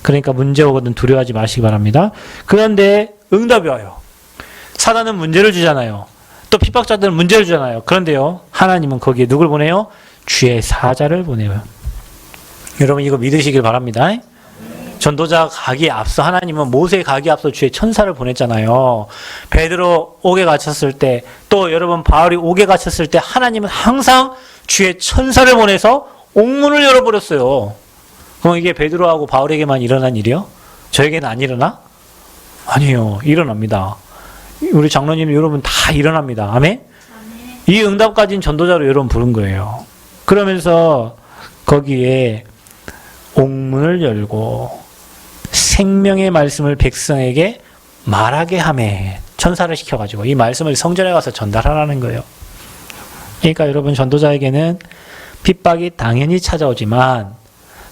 그러니까 문제 오거든 두려워하지 마시기 바랍니다. 그런데 응답이 와요. 사단은 문제를 주잖아요. 또 핍박자들은 문제를 주잖아요. 그런데요 하나님은 거기에 누굴 보내요? 주의 사자를 보내요. 여러분 이거 믿으시길 바랍니다. 전도자 가기에 앞서 하나님은 모세 가기에 앞서 주의 천사를 보냈잖아요. 베드로 옥에 갇혔을 때, 또 여러분 바울이 옥에 갇혔을 때 하나님은 항상 주의 천사를 보내서 옥문을 열어버렸어요. 그럼 이게 베드로하고 바울에게만 일어난 일이요? 저에게는 안 일어나? 아니에요. 일어납니다. 우리 장로님 여러분 다 일어납니다. 아멘? 이 응답 가진 전도자로 여러분 부른 거예요. 그러면서 거기에 옥문을 열고 생명의 말씀을 백성에게 말하게 하매 천사를 시켜가지고 이 말씀을 성전에 가서 전달하라는 거예요. 그러니까 여러분 전도자에게는 핍박이 당연히 찾아오지만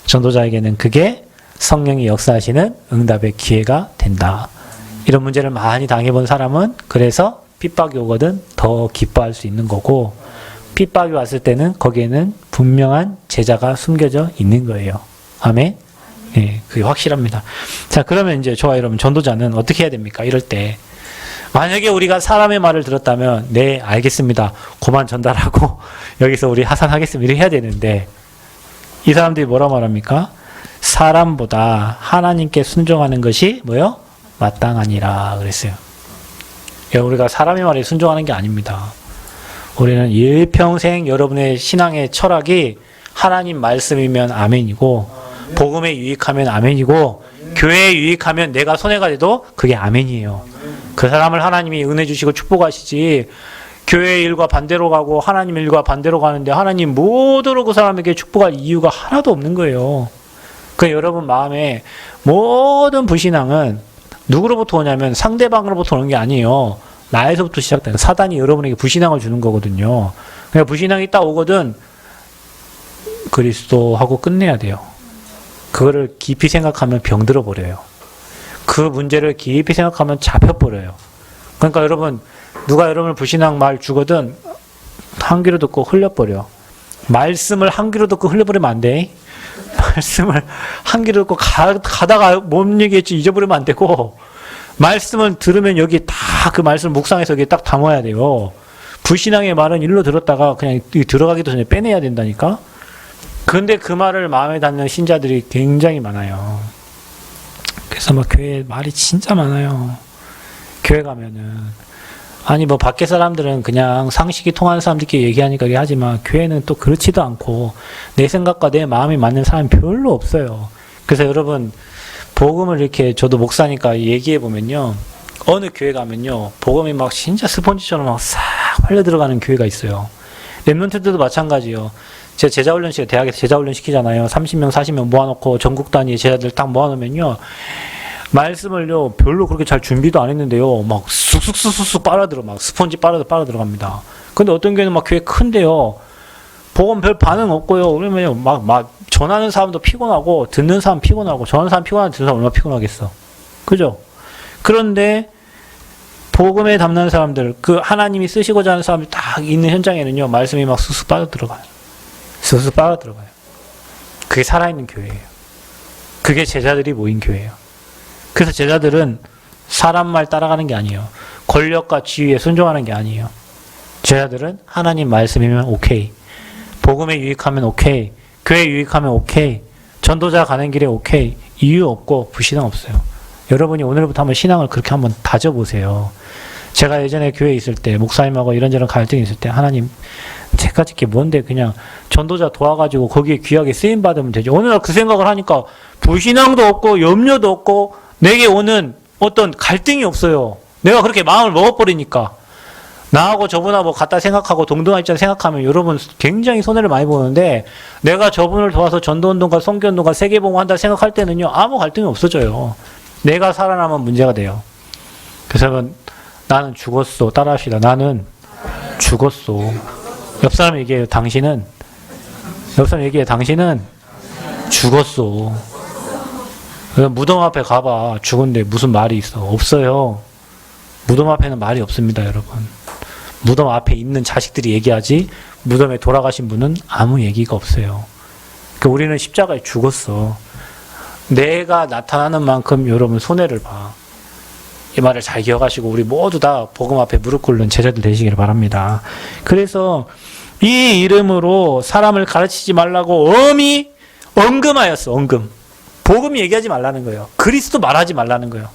전도자에게는 그게 성령이 역사하시는 응답의 기회가 된다. 이런 문제를 많이 당해본 사람은 그래서 핍박이 오거든 더 기뻐할 수 있는 거고 핍박이 왔을 때는 거기에는 분명한 제자가 숨겨져 있는 거예요. 아멘? 예, 그게 확실합니다. 자, 그러면 이제 저와 여러분 전도자는 어떻게 해야 됩니까? 이럴 때 만약에 우리가 사람의 말을 들었다면 네, 알겠습니다. 그만 전달하고 여기서 우리 하산하겠습니다. 이렇게 해야 되는데 이 사람들이 뭐라 말합니까? 사람보다 하나님께 순종하는 것이 뭐요? 마땅하니라 그랬어요. 우리가 사람의 말에 순종하는 게 아닙니다. 우리는 일평생 여러분의 신앙의 철학이 하나님 말씀이면 아멘이고 복음에 유익하면 아멘이고 교회에 유익하면 내가 손해가 돼도 그게 아멘이에요. 그 사람을 하나님이 은혜 주시고 축복하시지 교회의 일과 반대로 가고 하나님의 일과 반대로 가는데 하나님 모두로 그 사람에게 축복할 이유가 하나도 없는 거예요. 그 여러분 마음에 모든 불신앙은 누구로부터 오냐면 상대방으로부터 오는 게 아니에요. 나에서부터 시작돼요. 사단이 여러분에게 불신앙을 주는 거거든요. 그냥 불신앙이 딱 오거든 그리스도 하고 끝내야 돼요. 그거를 깊이 생각하면 병들어 버려요. 그 문제를 깊이 생각하면 잡혀버려요. 그러니까 여러분 누가 여러분을 불신앙 말 주거든 한 귀로 듣고 흘려버려. 말씀을 한 귀로 듣고 흘려버리면 안 돼. 말씀을 한 귀로 듣고 가다가 뭔 얘기했지 잊어버리면 안 되고 말씀을 들으면 여기 다 그 말씀 묵상해서 여기 딱 담아야 돼요. 불신앙의 말은 일로 들었다가 그냥 들어가기도 전에 빼내야 된다니까. 근데 그 말을 마음에 담는 신자들이 굉장히 많아요. 그래서 막 교회에 말이 진짜 많아요. 교회 가면은 아니 뭐 밖에 사람들은 그냥 상식이 통하는 사람들끼리 얘기하니까 하지만 교회는 또 그렇지도 않고 내 생각과 내 마음이 맞는 사람이 별로 없어요. 그래서 여러분 복음을 이렇게 저도 목사니까 얘기해 보면요 어느 교회 가면요 복음이 막 진짜 스펀지처럼 막 싹 흘려 들어가는 교회가 있어요. 랩런트들도 마찬가지요. 제가 제자훈련 시에 대학에서 제자훈련 시키잖아요. 30명 40명 모아놓고 전국 단위의 제자들 딱 모아놓으면요 말씀을요 별로 그렇게 잘 준비도 안 했는데요 막 쑥쑥쑥쑥 빨아들어 막 스펀지 빨아 들어갑니다. 근데 어떤 교회는 막 교회 큰데요 복음 별 반응 없고요. 그러면요 막 전하는 사람도 피곤하고 듣는 사람 피곤하고 전하는 사람 피곤하고 듣는 사람 얼마나 피곤하겠어. 그죠? 그런데 복음에 담는 사람들 그 하나님이 쓰시고자 하는 사람이 딱 있는 현장에는요 말씀이 막 쑥쑥 빠져들어가요. 쑥쑥 빠져들어가요. 그게 살아있는 교회예요. 그게 제자들이 모인 교회예요. 그래서 제자들은 사람 말 따라가는 게 아니에요. 권력과 지위에 순종하는 게 아니에요. 제자들은 하나님 말씀이면 오케이. 복음에 유익하면 오케이. 교회에 유익하면 오케이. 전도자 가는 길에 오케이. 이유 없고 불신앙 없어요. 여러분이 오늘부터 한번 신앙을 그렇게 한번 다져보세요. 제가 예전에 교회에 있을 때 목사님하고 이런저런 갈등이 있을 때 하나님 제가 짓게 뭔데 그냥 전도자 도와가지고 거기에 귀하게 쓰임받으면 되죠. 오늘날 그 생각을 하니까 불신앙도 없고 염려도 없고 내게 오는 어떤 갈등이 없어요. 내가 그렇게 마음을 먹어버리니까. 나하고 저분하고 뭐 같다 생각하고 동등한 입장 생각하면 여러분 굉장히 손해를 많이 보는데 내가 저분을 도와서 전도운동가 선교운동가 세계봉헌한다 생각할 때는요 아무 갈등이 없어져요. 내가 살아남으면 문제가 돼요. 그래서 나는 죽었어. 따라합시다. 나는 죽었어. 옆 사람 얘기해요. 당신은 죽었어. 무덤 앞에 가봐. 죽은데 무슨 말이 있어? 없어요. 무덤 앞에는 말이 없습니다, 여러분. 무덤 앞에 있는 자식들이 얘기하지 무덤에 돌아가신 분은 아무 얘기가 없어요. 그러니까 우리는 십자가에 죽었어. 내가 나타나는 만큼 여러분 손해를 봐. 이 말을 잘 기억하시고 우리 모두 다 복음 앞에 무릎 꿇는 제자들 되시기를 바랍니다. 그래서 이 이름으로 사람을 가르치지 말라고 엄히 언금하였어. 언금. 복음 얘기하지 말라는 거예요. 그리스도 말하지 말라는 거예요.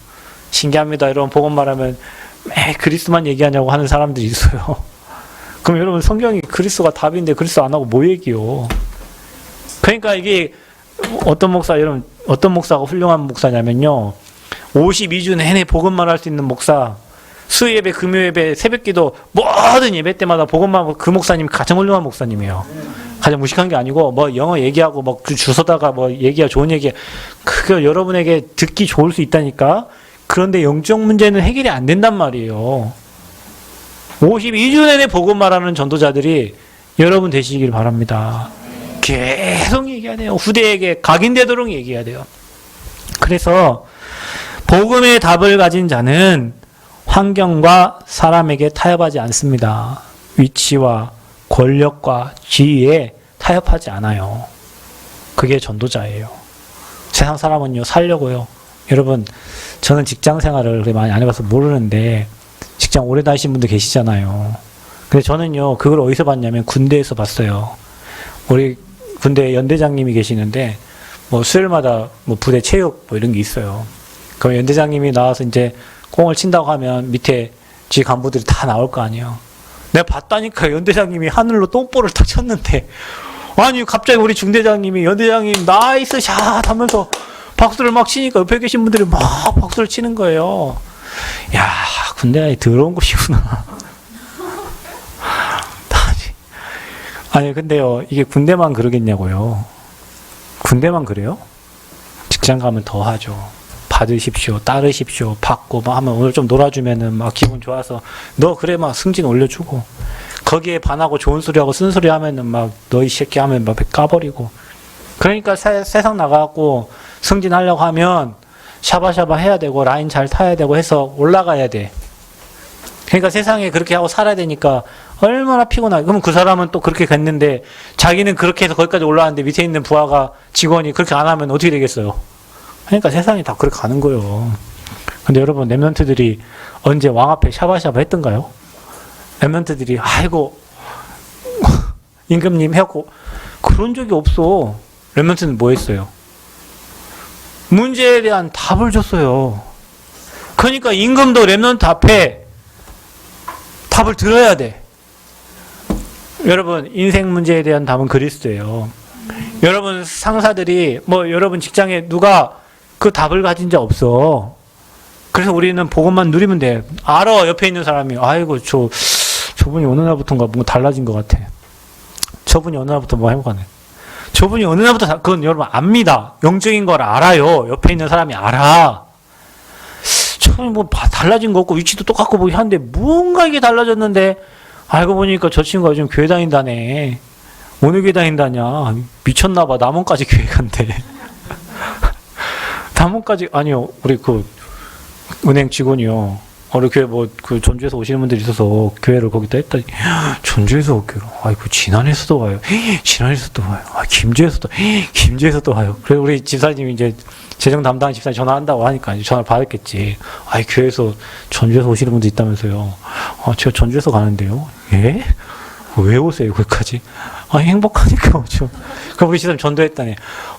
신기합니다. 여러분 복음 말하면 매 그리스도만 얘기하냐고 하는 사람들이 있어요. 그럼 여러분 성경이 그리스도가 답인데 그리스도 안 하고 뭐 얘기요? 그러니까 이게 어떤 목사가 훌륭한 목사냐면요. 52주 내내 복음만 할 수 있는 목사, 수예배, 금요예배, 새벽기도 모든 예배 때마다 복음만 하고 그 목사님이 가장 훌륭한 목사님이에요. 가장 무식한 게 아니고 뭐 영어 얘기하고 뭐 주소다가 뭐 얘기야 좋은 얘기 그거 여러분에게 듣기 좋을 수 있다니까. 그런데 영적 문제는 해결이 안 된단 말이에요. 52주 내내 복음 말하는 전도자들이 여러분 되시길 바랍니다. 계속 얘기해야 돼요. 후대에게 각인되도록 얘기해야 돼요. 그래서 복음의 답을 가진 자는 환경과 사람에게 타협하지 않습니다. 위치와 권력과 지위에 타협하지 않아요. 그게 전도자예요. 세상 사람은요, 살려고요. 여러분, 저는 직장 생활을 그렇게 많이 안 해봐서 모르는데, 직장 오래 다니신 분들 계시잖아요. 근데 저는요, 그걸 어디서 봤냐면 군대에서 봤어요. 우리 군대 연대장님이 계시는데, 뭐 수요일마다 뭐 부대 체육 뭐 이런 게 있어요. 그럼 연대장님이 나와서 이제 꽁을 친다고 하면 밑에 지 간부들이 다 나올 거 아니에요. 내가 봤다니까 연대장님이 하늘로 똥볼을 딱 쳤는데, 아니 갑자기 우리 중대장님이 연대장님 나이스 샷 하면서 박수를 막 치니까 옆에 계신 분들이 막 박수를 치는 거예요. 야, 군대가 더러운 곳이구나. 아니 근데요, 이게 군대만 그러겠냐고요. 군대만 그래요? 직장 가면 더 하죠. 받으십시오, 따르십시오, 받고 막 하면 오늘 좀 놀아주면은 막 기분 좋아서 너 그래 막 승진 올려주고, 거기에 반하고 좋은 소리하고 쓴소리 하면은 막 너 이 새끼 하면 막 까버리고. 그러니까 세상 나가고 승진하려고 하면 샤바샤바 해야 되고 라인 잘 타야 되고 해서 올라가야 돼. 그러니까 세상에 그렇게 하고 살아야 되니까 얼마나 피곤하게. 그러면 그 사람은 또 그렇게 갔는데 자기는 그렇게 해서 거기까지 올라왔는데 밑에 있는 부하가 직원이 그렇게 안 하면 어떻게 되겠어요? 그러니까 세상이 다 그렇게 가는 거예요. 근데 여러분, 랩런트들이 언제 왕 앞에 샤바샤바 했던가요? 랩런트들이 아이고 임금님 해갖고 그런 적이 없어. 랩런트는 뭐 했어요? 문제에 대한 답을 줬어요. 그러니까 임금도 랩런트 앞에 답을 들어야 돼. 여러분, 인생 문제에 대한 답은 그리스도예요. 여러분 상사들이 뭐 여러분 직장에 누가 그 답을 가진 자 없어. 그래서 우리는 복음만 누리면 돼. 알아, 옆에 있는 사람이. 아이고 저분이 어느 날부터인가 뭔가 달라진 것 같아. 저분이 어느 날부터 뭐 행복하네. 저분이 어느 날부터 그건 여러분 압니다. 영적인 걸 알아요. 옆에 있는 사람이 알아. 저분이 뭐 달라진 거 없고 위치도 똑같고 뭐 하는데 뭔가 이게 달라졌는데, 알고 보니까 저 친구가 요즘 교회 다닌다네. 어느 교회 다닌다냐. 미쳤나봐. 남원까지 교회 간대. 남원까지, 아니요. 우리 그 은행 직원이요. 우리 교회 뭐 그 전주에서 오시는 분들이 있어서 교회를 거기다 했더니, 전주에서 오기로. 아이고, 진안에서도 와요. 진안에서도 와요. 아, 김제에서도 와요. 그래서 우리 집사님이 이제 재정 담당 집사님 전화한다고 하니까 이제 전화를 받았겠지. 아이, 교회에서 전주에서 오시는 분들 있다면서요. 아, 제가 전주에서 가는데요. 예? 왜 오세요, 거기까지? 아, 행복하니까 오죠. 그럼 우리 집사님 전도했다니.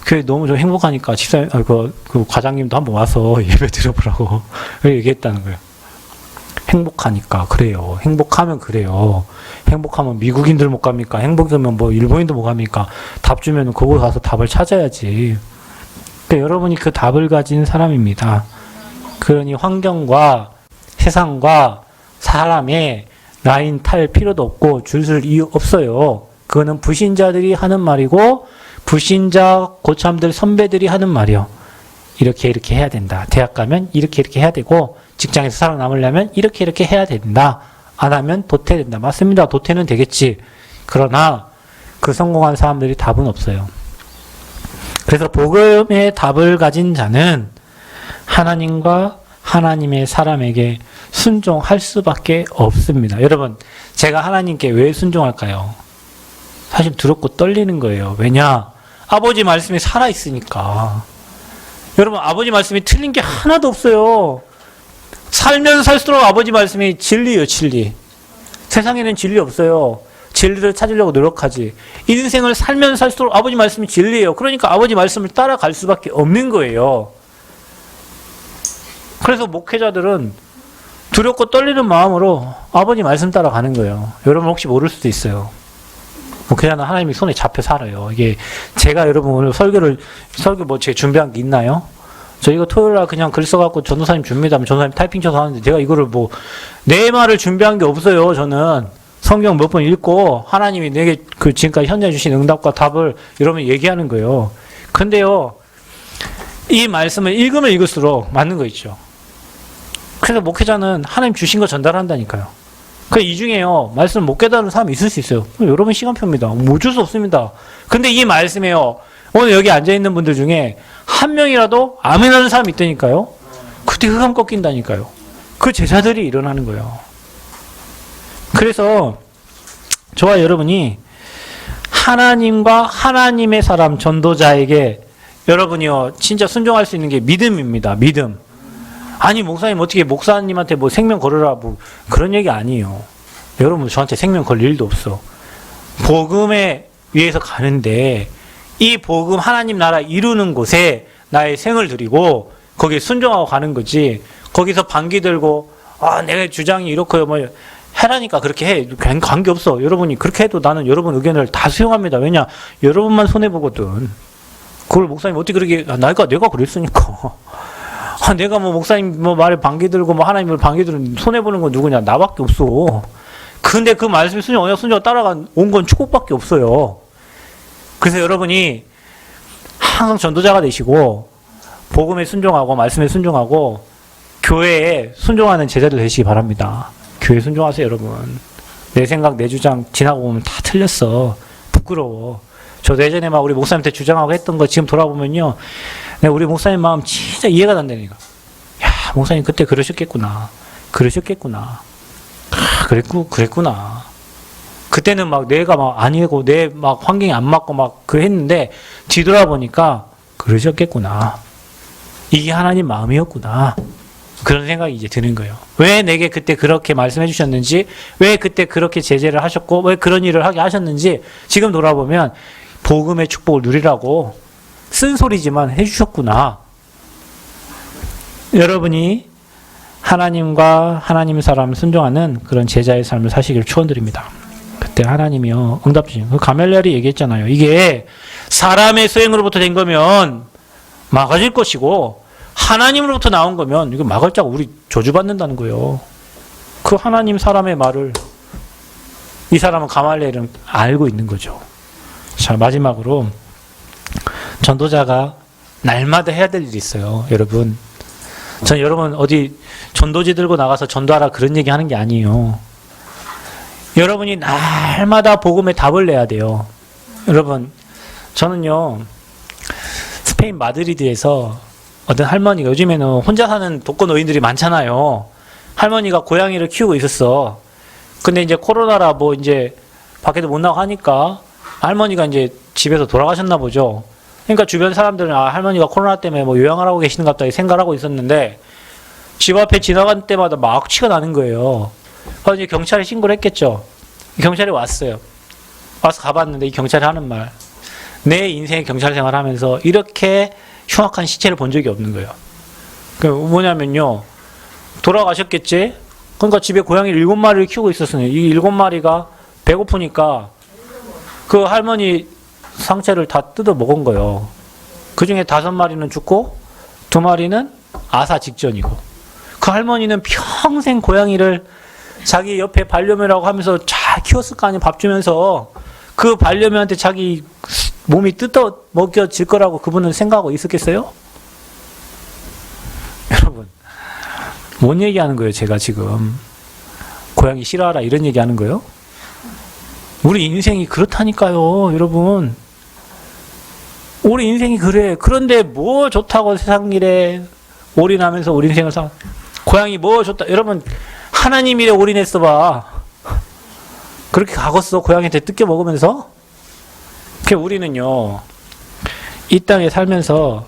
교회 너무 좀 행복하니까 집사님, 그 과장님도 한번 와서 예배 드려보라고. 그렇게 얘기했다는 거예요. 행복하니까 그래요. 행복하면 그래요. 행복하면 미국인들 못 갑니까? 행복하면 뭐 일본인도 못 갑니까? 답 주면 그곳 가서 답을 찾아야지. 그러니까 여러분이 그 답을 가진 사람입니다. 그러니 환경과 세상과 사람의 라인 탈 필요도 없고 줄 설 이유 없어요. 그거는 불신자들이 하는 말이고 불신자 고참들 선배들이 하는 말이요. 이렇게 해야 된다. 대학 가면 이렇게 해야 되고 직장에서 살아남으려면 이렇게 해야 된다. 안 하면 도태된다. 맞습니다. 도태는 되겠지. 그러나 그 성공한 사람들이 답은 없어요. 그래서 복음의 답을 가진 자는 하나님과 하나님의 사람에게 순종할 수밖에 없습니다. 여러분, 제가 하나님께 왜 순종할까요? 사실 두렵고 떨리는 거예요. 왜냐? 아버지 말씀이 살아있으니까. 여러분, 아버지 말씀이 틀린 게 하나도 없어요. 살면 살수록 아버지 말씀이 진리예요, 진리. 세상에는 진리 없어요. 진리를 찾으려고 노력하지. 인생을 살면 살수록 아버지 말씀이 진리예요. 그러니까 아버지 말씀을 따라갈 수밖에 없는 거예요. 그래서 목회자들은 두렵고 떨리는 마음으로 아버지 말씀 따라 가는 거예요. 여러분 혹시 모를 수도 있어요. 뭐 그냥 하나님이 손에 잡혀 살아요. 이게 제가 여러분 오늘 설교 뭐 제가 준비한 게 있나요? 저 이거 토요일날 그냥 글 써갖고 전도사님 줍니다. 전도사님 타이핑 쳐서 하는데 제가 이거를 뭐 내 말을 준비한 게 없어요. 저는 성경 몇 번 읽고 하나님이 내게 그 지금까지 현재 주신 응답과 답을 여러분 얘기하는 거예요. 근데요, 이 말씀을 읽으면 읽을수록 맞는 거 있죠. 그래서 목회자는 하나님 주신 거 전달한다니까요. 그 이 중에요, 말씀을 못 깨달은 사람이 있을 수 있어요. 여러분 시간표입니다. 뭐 어쩔 수 없습니다. 근데 이 말씀에요, 오늘 여기 앉아있는 분들 중에 한 명이라도 아멘 하는 사람이 있다니까요. 그때 흑암 꺾인다니까요. 그 제자들이 일어나는 거예요. 그래서 저와 여러분이 하나님과 하나님의 사람 전도자에게 여러분이요 진짜 순종할 수 있는 게 믿음입니다. 믿음. 아니 목사님 어떻게 목사님한테 뭐 생명 걸으라 뭐 그런 얘기 아니에요. 여러분 저한테 생명 걸 일도 없어. 복음에 위해서 가는데 이 복음 하나님 나라 이루는 곳에 나의 생을 드리고 거기에 순종하고 가는 거지. 거기서 반기 들고 아 내가 주장이 이렇고요 뭐 해라니까 그렇게 해. 관계없어. 여러분이 그렇게 해도 나는 여러분 의견을 다 수용합니다. 왜냐 여러분만 손해보거든. 그걸 목사님 어떻게 그렇게 내가 그랬으니까. 아, 내가 뭐 목사님 뭐 말에 반기 들고 뭐 하나님을 반기 들고 손해보는 건 누구냐? 나밖에 없어. 근데 그 말씀 언약 순종 따라간 온 건 축복밖에 없어요. 그래서 여러분이 항상 전도자가 되시고 복음에 순종하고 말씀에 순종하고 교회에 순종하는 제자들 되시기 바랍니다. 교회 순종하세요, 여러분. 내 생각, 내 주장 지나고 보면 다 틀렸어. 부끄러워. 저도 예전에 막 우리 목사님한테 주장하고 했던 거 지금 돌아보면요. 내가 우리 목사님 마음 진짜 이해가 난다니까. 야, 목사님 그때 그러셨겠구나. 그랬구나. 그때는 막 내가 막 아니고 내 막 환경이 안 맞고 막 그 했는데 뒤돌아보니까 그러셨겠구나. 이게 하나님 마음이었구나. 그런 생각이 이제 드는 거예요. 왜 내게 그때 그렇게 말씀해 주셨는지, 왜 그때 그렇게 제재를 하셨고, 왜 그런 일을 하게 하셨는지 지금 돌아보면 복음의 축복을 누리라고 쓴소리지만 해주셨구나. 여러분이 하나님과 하나님 사람 순종하는 그런 제자의 삶을 사시기를 축원드립니다. 그때 하나님이요 응답 주신 그 가멜리엘이 얘기했잖아요. 이게 사람의 소행으로부터 된 거면 막아질 것이고 하나님으로부터 나온 거면 이거 막을 자고 우리 저주받는다는 거예요. 그 하나님 사람의 말을 이 사람은 가말리엘은 알고 있는 거죠. 자, 마지막으로 전도자가 날마다 해야 될 일이 있어요. 여러분. 전 여러분 어디 전도지 들고 나가서 전도하라 그런 얘기 하는 게 아니에요. 여러분이 날마다 복음에 답을 내야 돼요. 여러분, 저는요, 스페인 마드리드에서 어떤 할머니가 요즘에는 혼자 사는 독거노인들이 많잖아요. 할머니가 고양이를 키우고 있었어. 근데 이제 코로나라 뭐 이제 밖에도 못 나가고 하니까 할머니가 이제 집에서 돌아가셨나 보죠. 그러니까 주변 사람들은 아, 할머니가 코로나 때문에 뭐 요양을 하고 계시는 것 같다 생각을 하고 있었는데 집 앞에 지나간 때마다 막 악취가 나는 거예요. 그래서 이제 경찰에 신고를 했겠죠. 경찰이 왔어요. 와서 가봤는데 이 경찰이 하는 말. 내 인생의 경찰 생활을 하면서 이렇게 흉악한 시체를 본 적이 없는 거예요. 그 뭐냐면요. 돌아가셨겠지? 그러니까 집에 고양이 7마리를 키우고 있었으니 이 7마리가 배고프니까 그 할머니 상체를 다 뜯어 먹은 거예요. 그 중에 5마리는 죽고 2마리는 아사 직전이고 그 할머니는 평생 고양이를 자기 옆에 반려묘라고 하면서 잘 키웠을 거 아니에요. 밥 주면서 그 반려묘한테 자기 몸이 뜯어 먹여질 거라고 그분은 생각하고 있었겠어요? 여러분, 뭔 얘기하는 거예요? 제가 지금 고양이 싫어하라 이런 얘기하는 거예요? 우리 인생이 그렇다니까요, 여러분. 우리 인생이 그래. 그런데 뭐 좋다고 세상 일에 올인하면서 우리 인생을 고양이 뭐 좋다. 여러분, 하나님 일에 올인했어 봐. 그렇게 가겠어? 고양이한테 뜯겨 먹으면서? 우리는요, 이 땅에 살면서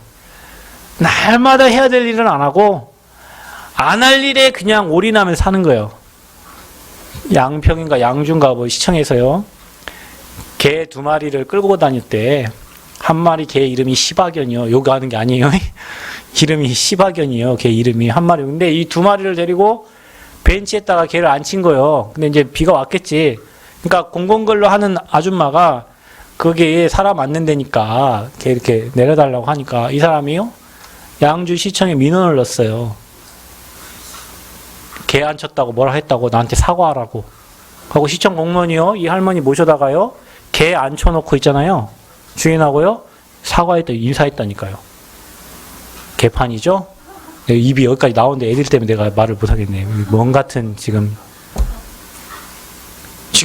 날마다 해야 될 일은 안 하고 안 할 일에 그냥 올인하면서 사는 거예요. 양평인가 양주인가 뭐 시청에서요, 개 2마리를 끌고 다닐 때 한 마리 개 이름이 시바견이요. 요거하는 게 아니에요. 이름이 시바견이에요. 개 이름이 한 마리. 근데 이 2마리를 데리고 벤치에다가 걔를 앉힌 거예요. 근데 이제 비가 왔겠지. 그러니까 공공근로 하는 아줌마가 거기에 사람 앉는 데니까 걔 이렇게 내려달라고 하니까 이 사람이요? 양주시청에 민원을 넣었어요. 개 앉혔다고 뭐라 했다고 나한테 사과하라고. 하고 시청 공무원이요? 이 할머니 모셔다가요? 개 앉혀놓고 있잖아요. 주인하고요? 사과했다, 인사했다니까요. 개판이죠? 입이 여기까지 나오는데 애들 때문에 내가 말을 못하겠네. 멍 같은 지금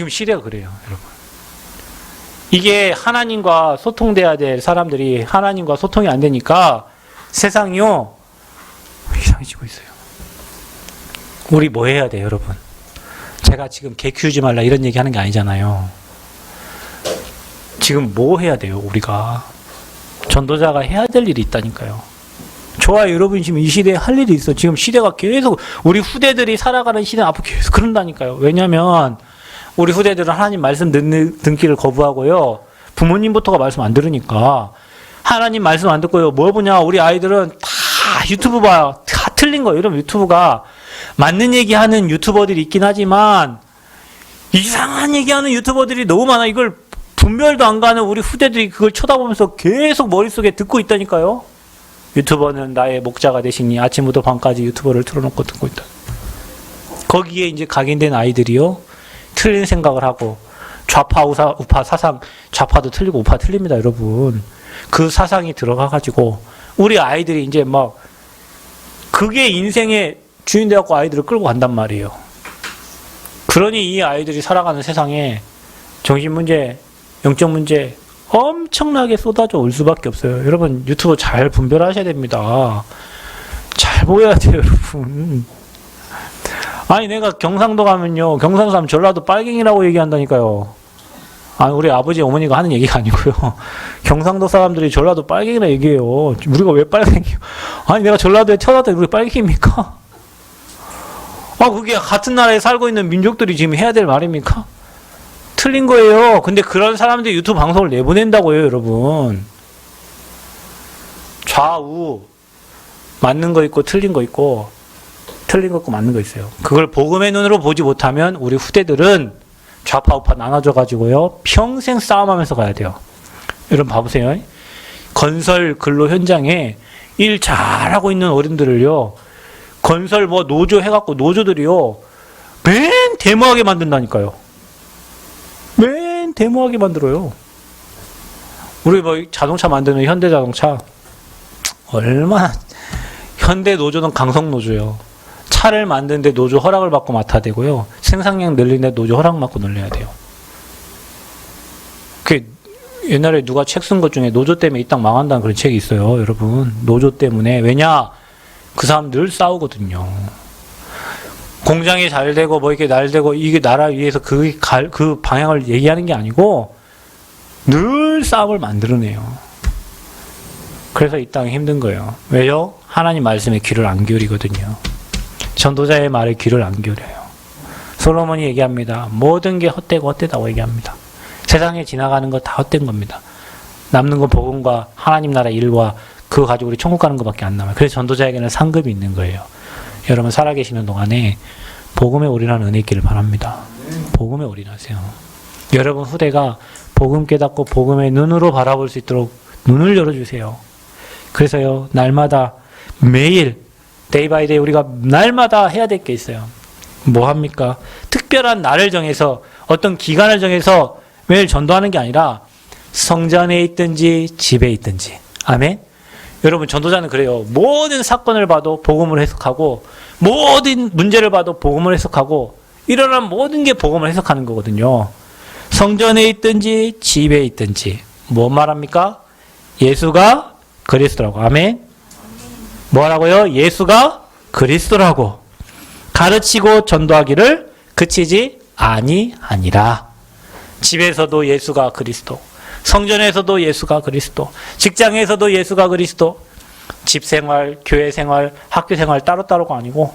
시대가 그래요, 여러분. 이게 하나님과 소통돼야 될 사람들이 하나님과 소통이 안 되니까 세상이요 이상해지고 있어요. 우리 뭐 해야 돼요, 여러분? 제가 지금 개 키우지 말라 이런 얘기 하는 게 아니잖아요. 지금 뭐 해야 돼요, 우리가? 전도자가 해야 될 일이 있다니까요. 저와 여러분이 지금 이 시대에 할 일이 있어. 지금 시대가 계속 우리 후대들이 살아가는 시대는 앞으로 계속 그런다니까요. 왜냐하면 우리 후대들은 하나님 말씀 듣기를 거부하고요. 부모님부터가 말씀 안 들으니까 하나님 말씀 안 듣고요. 뭐 보냐? 우리 아이들은 다 유튜브 봐요. 다 틀린 거예요. 이런 유튜브가 맞는 얘기하는 유튜버들이 있긴 하지만 이상한 얘기하는 유튜버들이 너무 많아. 이걸 분별도 안 가는 우리 후대들이 그걸 쳐다보면서 계속 머릿속에 듣고 있다니까요. 유튜버는 나의 목자가 되시니 아침부터 밤까지 유튜버를 틀어놓고 듣고 있다. 거기에 이제 각인된 아이들이요. 틀린 생각을 하고 좌파 우파 사상, 좌파도 틀리고 우파 틀립니다, 여러분. 그 사상이 들어가가지고 우리 아이들이 이제 막 그게 인생의 주인 되어갖고 아이들을 끌고 간단 말이에요. 그러니 이 아이들이 살아가는 세상에 정신 문제, 영적 문제 엄청나게 쏟아져 올 수밖에 없어요. 여러분 유튜브 잘 분별하셔야 됩니다. 잘 보여야 돼요, 여러분. 아니 내가 경상도 가면요, 경상도 가면 전라도 빨갱이라고 얘기한다니까요. 아니 우리 아버지 어머니가 하는 얘기가 아니고요. 경상도 사람들이 전라도 빨갱이라 얘기해요. 우리가 왜 빨갱이요? 아니 내가 전라도에 태어났다 우리 빨갱이입니까? 아 그게 같은 나라에 살고 있는 민족들이 지금 해야 될 말입니까? 틀린 거예요. 근데 그런 사람들이 유튜브 방송을 내보낸다고요, 여러분. 좌우 맞는 거 있고 틀린 거 있고 틀린 거 있고 맞는 거 있어요. 그걸 복음의 눈으로 보지 못하면 우리 후대들은 좌파 우파 나눠져 가지고요 평생 싸움하면서 가야 돼요. 여러분 봐보세요. 건설 근로 현장에 일 잘하고 있는 어른들을요 건설 뭐 노조 해갖고 노조들이요 맨 데모하게 만든다니까요. 맨 데모하게 만들어요. 우리 뭐 자동차 만드는 현대자동차 얼마나 현대 노조는 강성 노조예요. 차를 만드는데 노조 허락을 받고 맡아야 되고요. 생산량 늘리는데 노조 허락 받고 늘려야 돼요. 그 옛날에 누가 책 쓴 것 중에 노조 때문에 이 땅 망한다는 그런 책이 있어요. 여러분 노조 때문에. 왜냐? 그 사람 늘 싸우거든요. 공장이 잘 되고 뭐 이렇게 날 되고 이게 나라 위해서 그 방향을 얘기하는 게 아니고 늘 싸움을 만들어내요. 그래서 이 땅이 힘든 거예요. 왜요? 하나님 말씀에 귀를 안 기울이거든요. 전도자의 말에 귀를 안 기울여요. 솔로몬이 얘기합니다. 모든 게 헛되고 헛되다고 얘기합니다. 세상에 지나가는 거 다 헛된 겁니다. 남는 건 복음과 하나님 나라 일과 그거 가지고 우리 천국 가는 것밖에 안 남아요. 그래서 전도자에게는 상급이 있는 거예요. 여러분 살아계시는 동안에 복음에 올인하는 은혜 있기를 바랍니다. 복음에 올인하세요. 여러분 후대가 복음 깨닫고 복음의 눈으로 바라볼 수 있도록 눈을 열어주세요. 그래서요 날마다 매일 데이 바이 데이 우리가 날마다 해야 될 게 있어요. 뭐 합니까? 특별한 날을 정해서 어떤 기간을 정해서 매일 전도하는 게 아니라 성전에 있든지 집에 있든지. 아멘. 여러분 전도자는 그래요. 모든 사건을 봐도 복음을 해석하고 모든 문제를 봐도 복음을 해석하고 일어난 모든 게 복음을 해석하는 거거든요. 성전에 있든지 집에 있든지 뭐 말합니까? 예수가 그리스도라고. 아멘. 뭐라고요? 예수가 그리스도라고 가르치고 전도하기를 그치지 아니하니라. 집에서도 예수가 그리스도, 성전에서도 예수가 그리스도, 직장에서도 예수가 그리스도. 집생활, 교회생활, 학교생활 따로따로가 아니고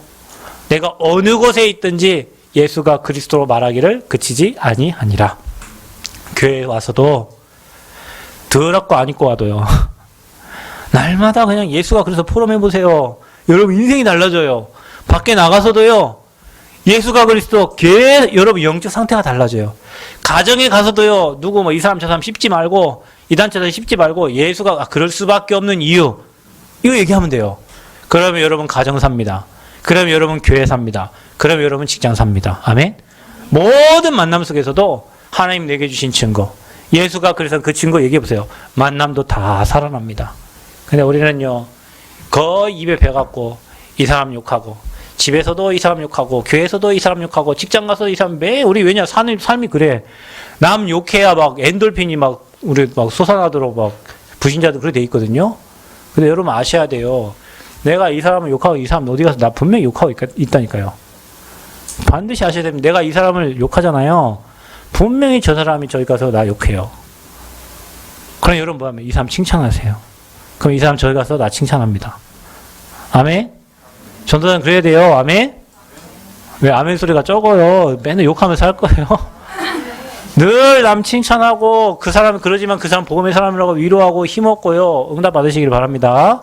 내가 어느 곳에 있든지 예수가 그리스도로 말하기를 그치지 아니하니라. 교회에 와서도 더럽고 안 입고 와도요 날마다 그냥 예수가 그래서 포럼해보세요. 여러분 인생이 달라져요. 밖에 나가서도요 예수가 그리스도 여러분 영적 상태가 달라져요. 가정에 가서도요, 누구 뭐 이 사람 저 사람 씹지 말고, 이 단체에서 씹지 말고, 예수가 그럴 수밖에 없는 이유. 이거 얘기하면 돼요. 그러면 여러분 가정 삽니다. 그러면 여러분 교회 삽니다. 그러면 여러분 직장 삽니다. 아멘? 모든 만남 속에서도 하나님 내게 주신 증거. 예수가 그래서 그 증거 얘기해 보세요. 만남도 다 살아납니다. 근데 우리는요, 거의 입에 배갖고 이 사람 욕하고, 집에서도 이 사람 욕하고, 교회에서도 이 사람 욕하고, 직장 가서도 이 사람 우리 왜냐, 삶이 그래. 남 욕해야 막 엔돌핀이 막, 우리 막 솟아나도록 막, 부신자도 그렇게 돼 있거든요. 근데 여러분 아셔야 돼요. 내가 이 사람을 욕하고, 이 사람 어디 가서 나 분명히 욕하고 있다니까요. 반드시 아셔야 됩니다. 내가 이 사람을 욕하잖아요. 분명히 저 사람이 저기 가서 나 욕해요. 그럼 여러분 뭐 하면 이 사람 칭찬하세요. 그럼 이 사람 저기 가서 나 칭찬합니다. 아멘? 전도사는 그래야 돼요. 아멘? 왜 아멘 소리가 적어요? 맨날 욕하면서 할 거예요. 늘 남 칭찬하고 그 사람은 그러지만 그 사람 복음의 사람이라고 위로하고 힘없고요. 응답 받으시길 바랍니다.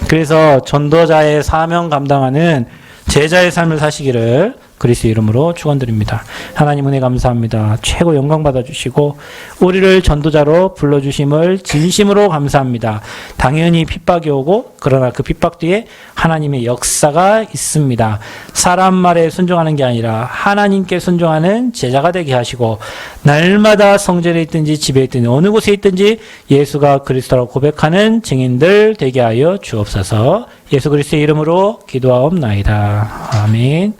그래서 전도자의 사명 감당하는 제자의 삶을 사시기를 그리스도 이름으로 축원드립니다. 하나님 은혜 감사합니다. 최고 영광 받아주시고 우리를 전도자로 불러주심을 진심으로 감사합니다. 당연히 핍박이 오고 그러나 그 핍박 뒤에 하나님의 역사가 있습니다. 사람 말에 순종하는 게 아니라 하나님께 순종하는 제자가 되게 하시고 날마다 성전에 있든지 집에 있든지 어느 곳에 있든지 예수가 그리스도라고 고백하는 증인들 되게 하여 주옵소서. 예수 그리스도의 이름으로 기도하옵나이다. 아멘.